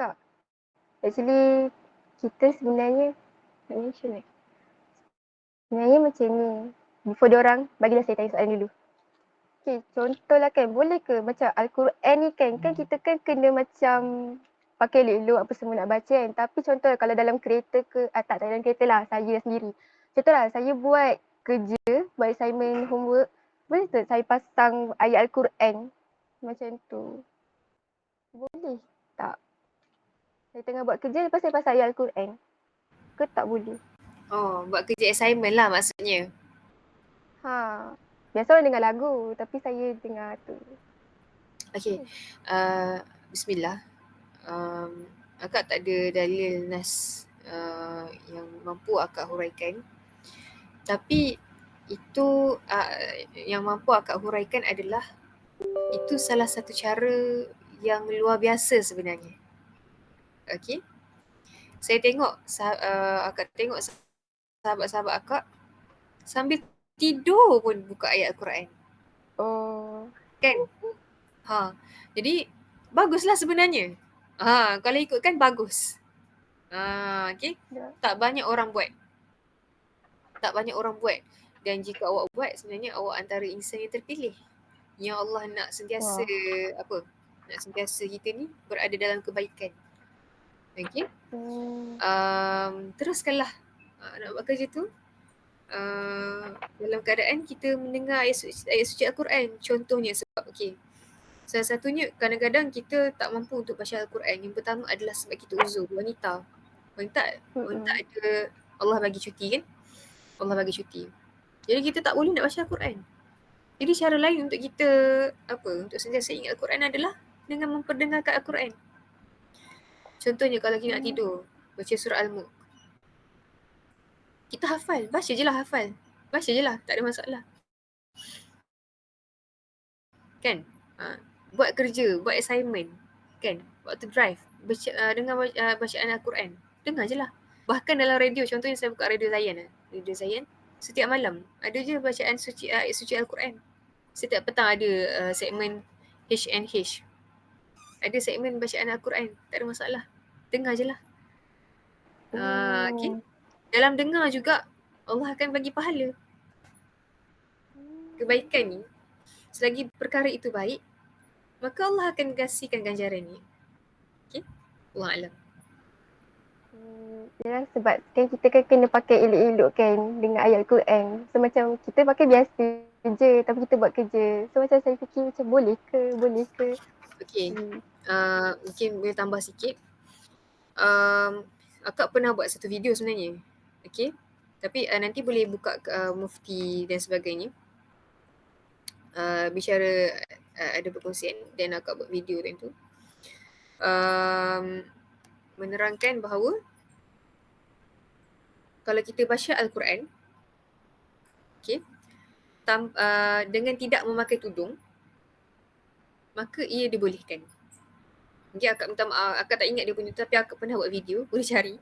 Kak, actually kita sebenarnya sebenarnya macam ni. Before diorang, bagilah saya tanya soalan dulu. Okay, contohlah kan, boleh ke macam Al-Quran ni kan kita kan kena macam pakai elok-elok apa semua nak baca kan. Tapi contoh kalau dalam kereta ke, tak dalam kereta lah, saya sendiri. Contohlah saya buat kerja, buat assignment, homework, boleh tak saya pasang ayat Al-Quran macam tu? Boleh tak? Saya tengah buat kerja lepas saya pasang ayat Al-Quran. Ke tak boleh? Oh, buat kerja assignment lah maksudnya. Ha. Biasa orang dengar lagu tapi saya dengar tu. Okay. Bismillah. Akak tak ada dalil nas yang mampu akak huraikan. Tapi itu yang mampu akak huraikan adalah itu salah satu cara yang luar biasa sebenarnya. Okay. Saya tengok, akak tengok sahabat-sahabat akak sambil tidur pun buka ayat Al-Quran. Oh. Kan? Jadi baguslah sebenarnya. Kalau ikutkan bagus. Okay. Tak banyak orang buat. Dan jika awak buat, sebenarnya awak antara insan yang terpilih. Yang Allah nak sentiasa nak sentiasa kita ni berada dalam kebaikan. Okay. Teruskanlah nak buat kerja tu. dalam keadaan kita mendengar ayat suci Al-Quran. Contohnya sebab salah satunya kadang-kadang kita tak mampu untuk baca Al-Quran. Yang pertama adalah sebab kita uzur, wanita. Wanita ada, Allah bagi cuti kan? Allah bagi cuti. Jadi kita tak boleh nak baca Al-Quran. Jadi cara lain untuk kita untuk sentiasa ingat Al-Quran adalah dengan memperdengarkan Al-Quran. Contohnya kalau kita nak tidur, baca surah Al-Mulk. Kita hafal, baca je lah hafal. Baca je lah, tak ada masalah. Kan? Buat kerja, buat assignment. Kan? Waktu drive, dengar bacaan Al-Quran. Dengar je lah. Bahkan dalam radio, contohnya saya buka Radio Zayan. Radio Zayan, setiap malam ada je bacaan suci Al-Quran. Setiap petang ada segmen H&H. Ada segmen bacaan Al-Quran. Tak ada masalah. Dengar je lah. Okay. Dalam dengar juga, Allah akan bagi pahala. Kebaikan ni, selagi perkara itu baik, maka Allah akan kasihkan ganjaran ni. Okay. Allah Alam. Ya, sebab kan kita kan kena pakai elok-elok kan dengan ayat Quran. So macam kita pakai biasa je tapi kita buat kerja. So macam saya fikir macam boleh ke? Okay. Mungkin boleh tambah sikit. Akak pernah buat satu video sebenarnya. Okay. Tapi nanti boleh buka mufti dan sebagainya. Bicara ada perkongsian dan akak buat video tu. Menerangkan bahawa kalau kita baca Al-Quran, dengan tidak memakai tudung, maka ia dibolehkan. Mungkin akak minta maaf, akak tak ingat dia punya, tapi akak pernah buat video, boleh cari.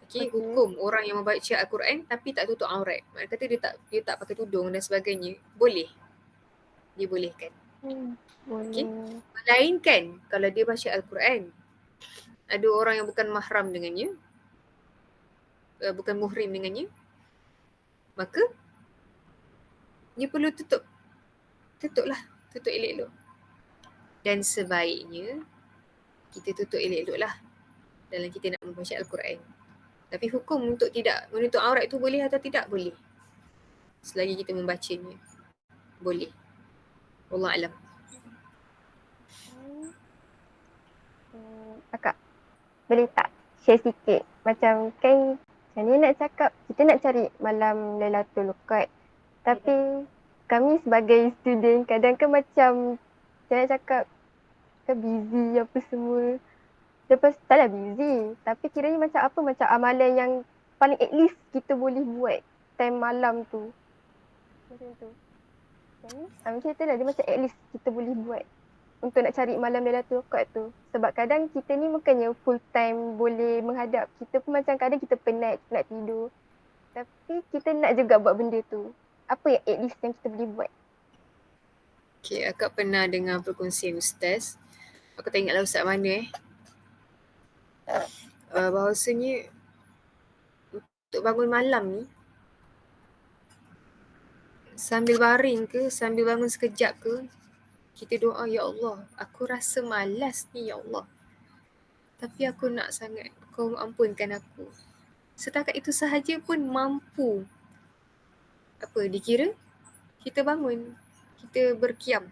Hukum orang yang membaca Al-Quran tapi tak tutup aurat. Maksudnya kata dia tak pakai tudung dan sebagainya, boleh. Dibolehkan. Boleh. Melainkan kalau dia baca Al-Quran, ada orang yang bukan mahram dengannya, bukan muhrim dengannya, maka dia perlu tutup elok-elok. Dan sebaiknya kita tutup elok-elok lah dalam kita nak membaca Al-Quran. Tapi hukum untuk tidak menutup aurat itu boleh atau tidak? Boleh. Selagi kita membacanya. Boleh. Wallah alam. Akak, boleh tak share sikit? Macam kan macam ni nak cakap, kita nak cari malam Lailatul Qadar. Tapi kami sebagai student kadang kan macam saya nak cakap kan busy apa semua. Lepas taklah busy, tapi kiranya macam apa macam amalan yang paling at least kita boleh buat time malam tu. Macam tu. Macam itulah dia macam at least kita boleh buat untuk nak cari malam Lailatul Qadar tu. Sebab kadang kita ni bukannya full time boleh menghadap. Kita pun macam kadang kita penat nak tidur. Tapi kita nak juga buat benda tu. Apa yang at least yang kita boleh buat? Okay, akak pernah dengar perkongsian ustaz. Aku tak ingatlah ustaz mana bahawasanya untuk bangun malam ni, sambil baring ke, sambil bangun sekejap ke, kita doa, ya Allah, aku rasa malas ni ya Allah. Tapi aku nak sangat kau ampunkan aku. Setakat itu sahaja pun mampu dikira kita bangun, kita berkiam.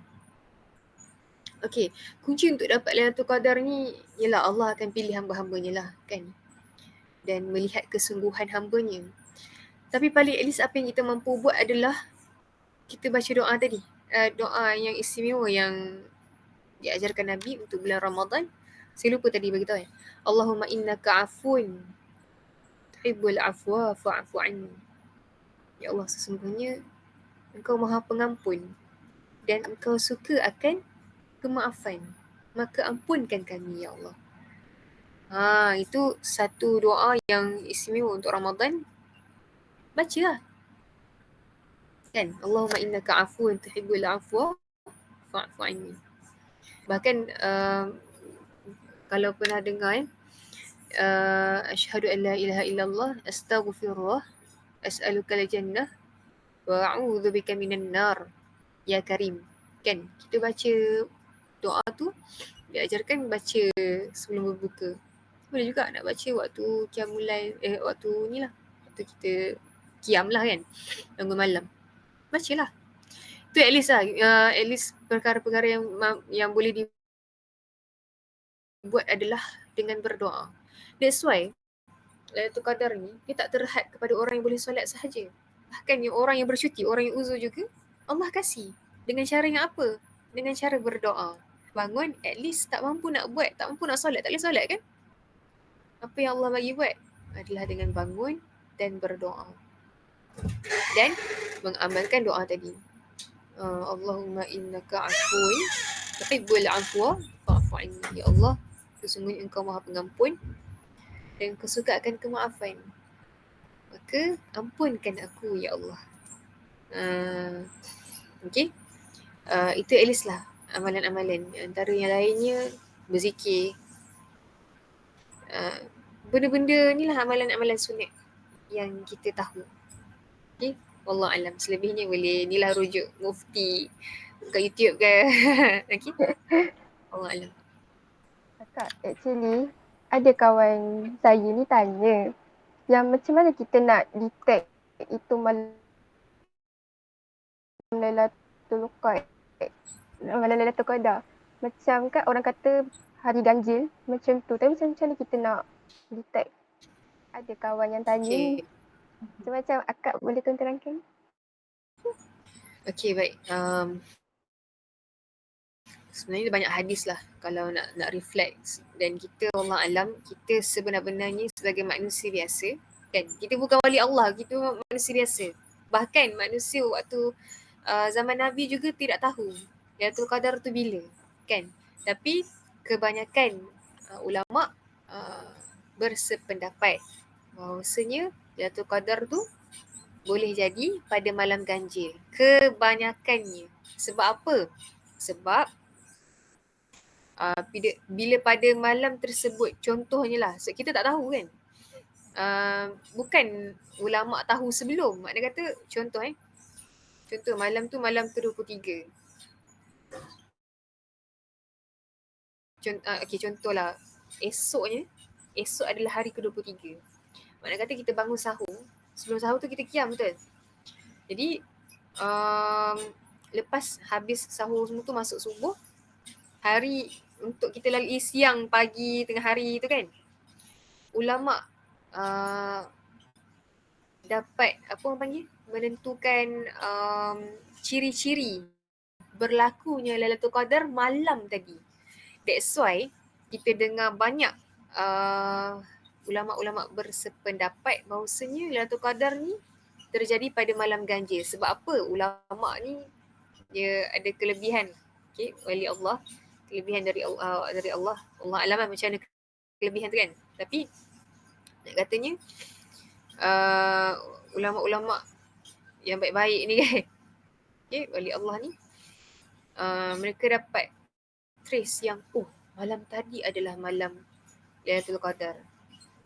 Okay, kunci untuk dapat Lailatul Qadar ni ialah Allah akan pilih hamba-hambanya lah kan, dan melihat kesungguhan hambanya. Tapi paling at least apa yang kita mampu buat adalah kita baca doa tadi, doa yang istimewa yang diajarkan Nabi untuk bulan Ramadan. Saya lupa tadi bagi tahu kan. Allahumma innaka afun tuhibbul afwa fa'fu anni. Ya Allah, sesungguhnya Engkau Maha Pengampun dan Engkau suka akan kemaafan, maka ampunkan kami ya Allah. Itu satu doa yang istimewa untuk Ramadan. Baca lah. Kan? Allahumma innaka afun tuhibbul afwa fa'fu anni. Bahkan kalau pernah dengar asyhadu an la ilaha illallah astaghfirullah as'aluka al-jannah wa a'udzu bika minan nar ya karim. Kan? Kita baca doa tu diajarkan baca sebelum berbuka. Boleh juga nak baca waktu qiyamul lail, waktu ni lah, waktu kita qiyam lah kan, bangun malam. Bacalah. Tu at least lah, at least perkara-perkara yang boleh dibuat adalah dengan berdoa. That's why Lailatul Qadar ni dia tak terhad kepada orang yang boleh solat sahaja. Bahkan yang orang yang bercuti, orang yang uzur juga Allah kasih. Dengan cara yang apa? Dengan cara berdoa. Bangun at least tak mampu nak buat, tak mampu nak solat, tak boleh solat kan? Apa yang Allah bagi buat adalah dengan bangun dan berdoa. Dan mengamalkan doa tadi. Allahumma innaka afuwun tuhibbul afwa fa'fu anni. Ya Allah, sesungguhnya Engkau Maha Pengampun dan Engkau suka akan kemaafan. Maka ampunkan aku ya Allah. Okay. Itu at least lah amalan-amalan. Antara yang lainnya berzikir. Benda-benda ni lah amalan-amalan sunat yang kita tahu. Okay. Wallah alam. Selebihnya boleh ni lah rujuk mufti kat YouTube ke. Okay. Allah alam. Kakak, actually ada kawan saya ni tanya yang macam mana kita nak detect itu malam Lailatul Qadar. Macam kan orang kata hari ganjil macam tu. Tapi macam mana kita nak detect? Ada kawan yang tanya ni. Macam akak boleh terangkan? Okay, baik. Sebenarnya banyak hadis lah kalau nak reflect. Dan kita Allah alam, kita sebenar-benarnya sebagai manusia biasa, kan, kita bukan wali Allah, kita manusia biasa. Bahkan manusia waktu zaman Nabi juga tidak tahu Lailatul Qadar tu bila, kan. Tapi kebanyakan ulama bersependapat bahawasanya Lailatul Qadar tu boleh jadi pada malam ganjil. Kebanyakannya. Sebab apa? Sebab bila pada malam tersebut, contohnya lah, so kita tak tahu kan, bukan ulama tahu sebelum. Maknanya kata contoh malam tu malam ke-23. Contohlah esok adalah hari ke-23. Maknanya kata kita bangun sahur, sebelum sahur tu kita qiyam betul. Jadi lepas habis sahur semua tu masuk subuh, hari untuk kita lalui siang, pagi, tengah hari tu kan, ulama dapat apa orang panggil, menentukan ciri-ciri berlakunya Lailatul Qadar malam tadi. That's why kita dengar banyak ulama-ulama bersependapat bahawasanya Lailatul Qadar ni terjadi pada malam ganjil. Sebab apa? Ulama ni dia ada kelebihan, okay, wali Allah, kelebihan dari Allah, Allah alam macam mana kelebihan tu kan. Tapi nak katanya ulama-ulama yang baik-baik ni kan, okay, wali Allah ni mereka dapat trace yang malam tadi adalah malam Lailatul Qadar.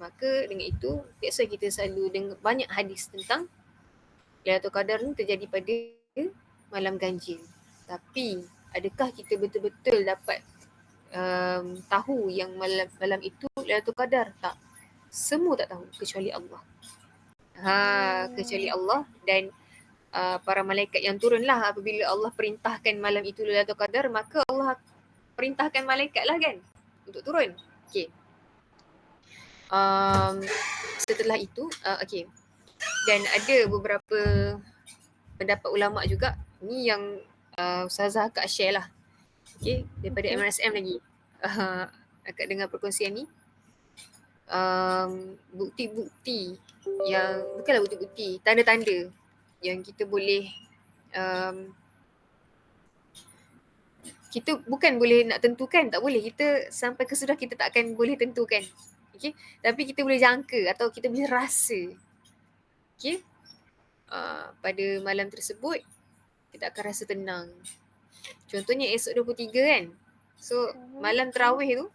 Maka dengan itu, that's why kita selalu dengar banyak hadis tentang Lailatul Qadar ni terjadi pada malam ganjil. Tapi adakah kita betul-betul dapat tahu yang malam itu Lailatul Qadar? Tak. Semua tak tahu kecuali Allah. Kecuali Allah dan para malaikat yang turunlah apabila Allah perintahkan malam itu Lailatul Qadar, maka Allah perintahkan malaikat lah kan untuk turun. Okay. Setelah itu, okay. Dan ada beberapa pendapat ulama juga, ni yang Ustazah Kak share lah. Okay, daripada MRSM lagi. Akak dengar perkongsian ni. Bukti-bukti yang, bukanlah bukti-bukti, tanda-tanda yang kita boleh kita bukan boleh nak tentukan, tak boleh. Kita sampai kesudah kita tak akan boleh tentukan. Okay? Tapi kita boleh jangka atau kita boleh rasa. Okay? Pada malam tersebut, kita akan rasa tenang. Contohnya esok 23 kan. So, malam tarawih tu,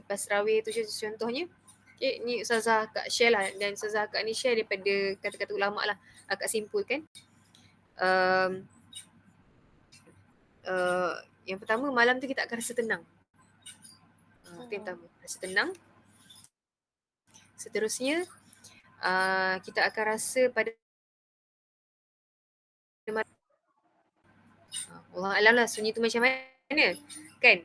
lepas tarawih tu contohnya, okay, ni Ustazah Kak share lah. Dan Ustazah Kak ni share daripada kata-kata ulama lah. Akak simpulkan. Yang pertama, malam tu kita akan rasa tenang. Itu yang pertama, rasa tenang. Seterusnya, kita akan rasa pada Allah alam lah sunyi tu macam mana kan.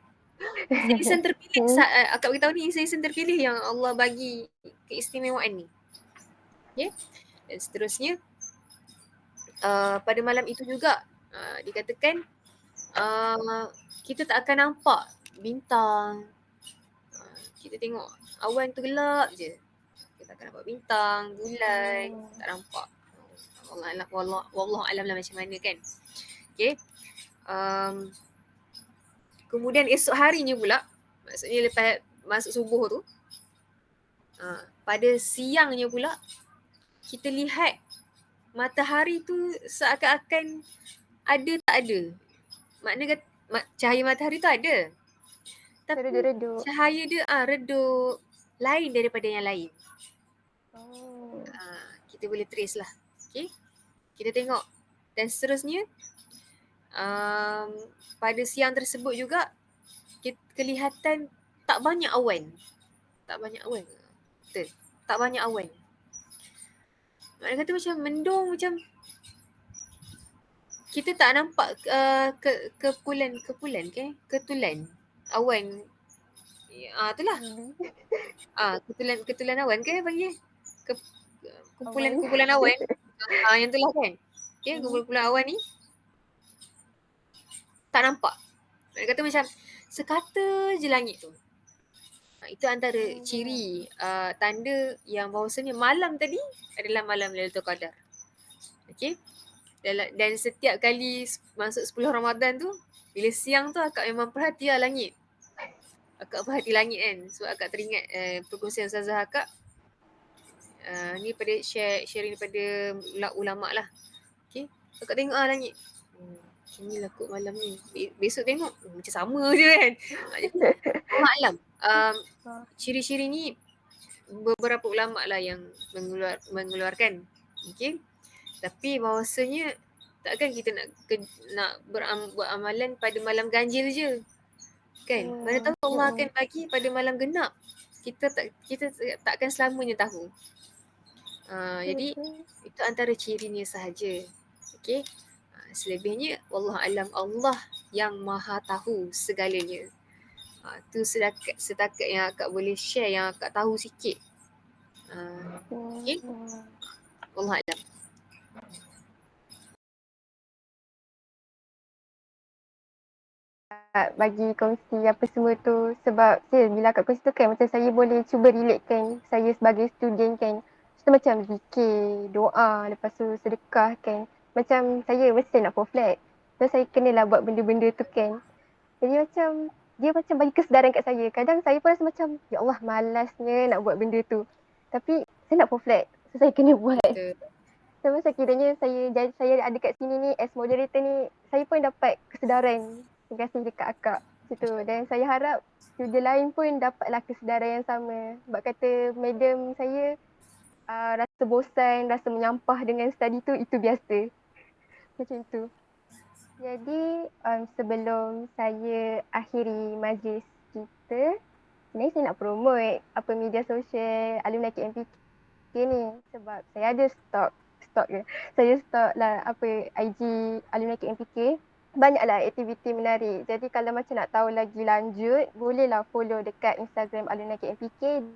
Insan terpilih, akak beritahu ni insan terpilih yang Allah bagi keistimewaan ni. Okay. Dan seterusnya pada malam itu juga dikatakan kita tak akan nampak bintang. Kita tengok awan tu gelap je. Kita akan nampak bintang, bulan, tak nampak. Wallah alam lah macam mana kan. Okay. Kemudian esok harinya pula, maksudnya lepas masuk subuh tu, pada siangnya pula, kita lihat matahari tu seakan-akan ada tak ada. Maknanya cahaya matahari tu ada. Tapi Redup-redup. cahaya dia redup, lain daripada yang lain. Kita boleh trace lah. Okay. Kita tengok. Dan seterusnya, pada siang tersebut juga, kelihatan tak banyak awan. Tak banyak awan. Betul. Tak banyak awan. Maknanya kata macam mendung, macam kita tak nampak ketulan awan. Itulah. Ketulan awan ke panggil? Kumpulan awan. Yang itulah kan. Okay, kumpulan awan ni tak nampak. Dia kata macam sekata je langit tu. Itu antara ciri tanda yang bahawasanya malam tadi adalah malam Lailatul Qadar. Okay. Dan setiap kali masuk 10 Ramadan tu, bila siang tu akak memang perhati lah langit. Akak perhati langit kan. Sebab akak teringat perkongsian Ustazah akak. Ni pada sharing daripada ulama' lah. Okay. Akak tengok langit. Inilah kot malam ni. Besok tengok macam sama je kan. Allah alam. Ciri-ciri ni beberapa ulama' lah yang mengeluarkan. Okay. Tapi bahawasanya takkan kita nak buat amalan pada malam ganjil je. Kan? Mana tahu Allah akan bagi pada malam genap. Kita takkan selamanya tahu. Jadi itu antara cirinya sahaja. Okay. Selebihnya wallah alam, Allah yang maha tahu segalanya. Tu setakat yang akak boleh share, yang akak tahu sikit. Okay. Wallah alam. Bagi kongsi apa semua tu, sebab bila kat kongsi tu kan macam saya boleh cuba relate kan, saya sebagai student kan, kita macam zikir, doa, lepas tu sedekah kan, macam saya mesti nak flat, so saya kenalah buat benda-benda tu kan. Jadi macam dia macam bagi kesedaran kat saya. Kadang saya pun rasa macam ya Allah malasnya nak buat benda tu, tapi saya nak flat, so saya kena buat. So masa kiranya saya ada kat sini ni as moderator ni, saya pun dapat kesedaran. Terima kasih dekat akak situ. Dan saya harap student lain pun dapatlah kesedaran yang sama. Sebab kata madam saya rasa bosan, rasa menyampah dengan study tu, itu biasa. Macam tu. Jadi sebelum saya akhiri majlis kita, sebenarnya saya nak promote apa media sosial alumni KMPK ni. Sebab saya ada stok je. Saya stok lah apa IG alumni KMPK. Banyaklah aktiviti menarik. Jadi kalau macam nak tahu lagi lanjut, bolehlah follow dekat Instagram alumni KMPK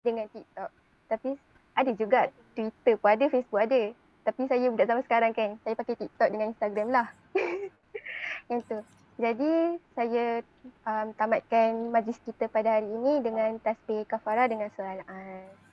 dengan TikTok. Tapi ada juga Twitter pun ada, Facebook ada. Tapi saya budak zaman sekarang kan, saya pakai TikTok dengan Instagram lah. Yang tu. Jadi saya tamatkan majlis kita pada hari ini dengan tasbih kafarah dengan surah Al-An.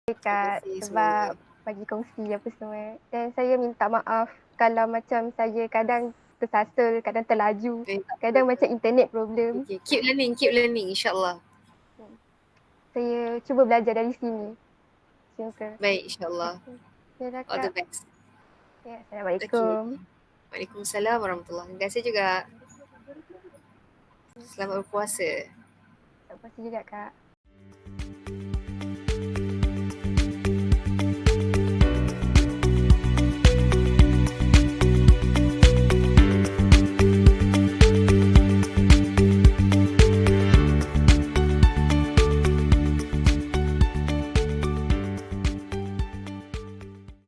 Kak, sebab bagi kongsi apa semua. Dan saya minta maaf kalau macam saya kadang tersasul, kadang terlaju, kadang macam internet problem. Okay. Keep learning insyaAllah. Saya cuba belajar dari sini. Macam tu. Baik, insyaAllah. All the best. Ya, Assalamualaikum. Okay. Waalaikumsalam warahmatullahi wabarakatuh. Terima kasih juga. Selamat berpuasa. Selamat puasa juga, Kak.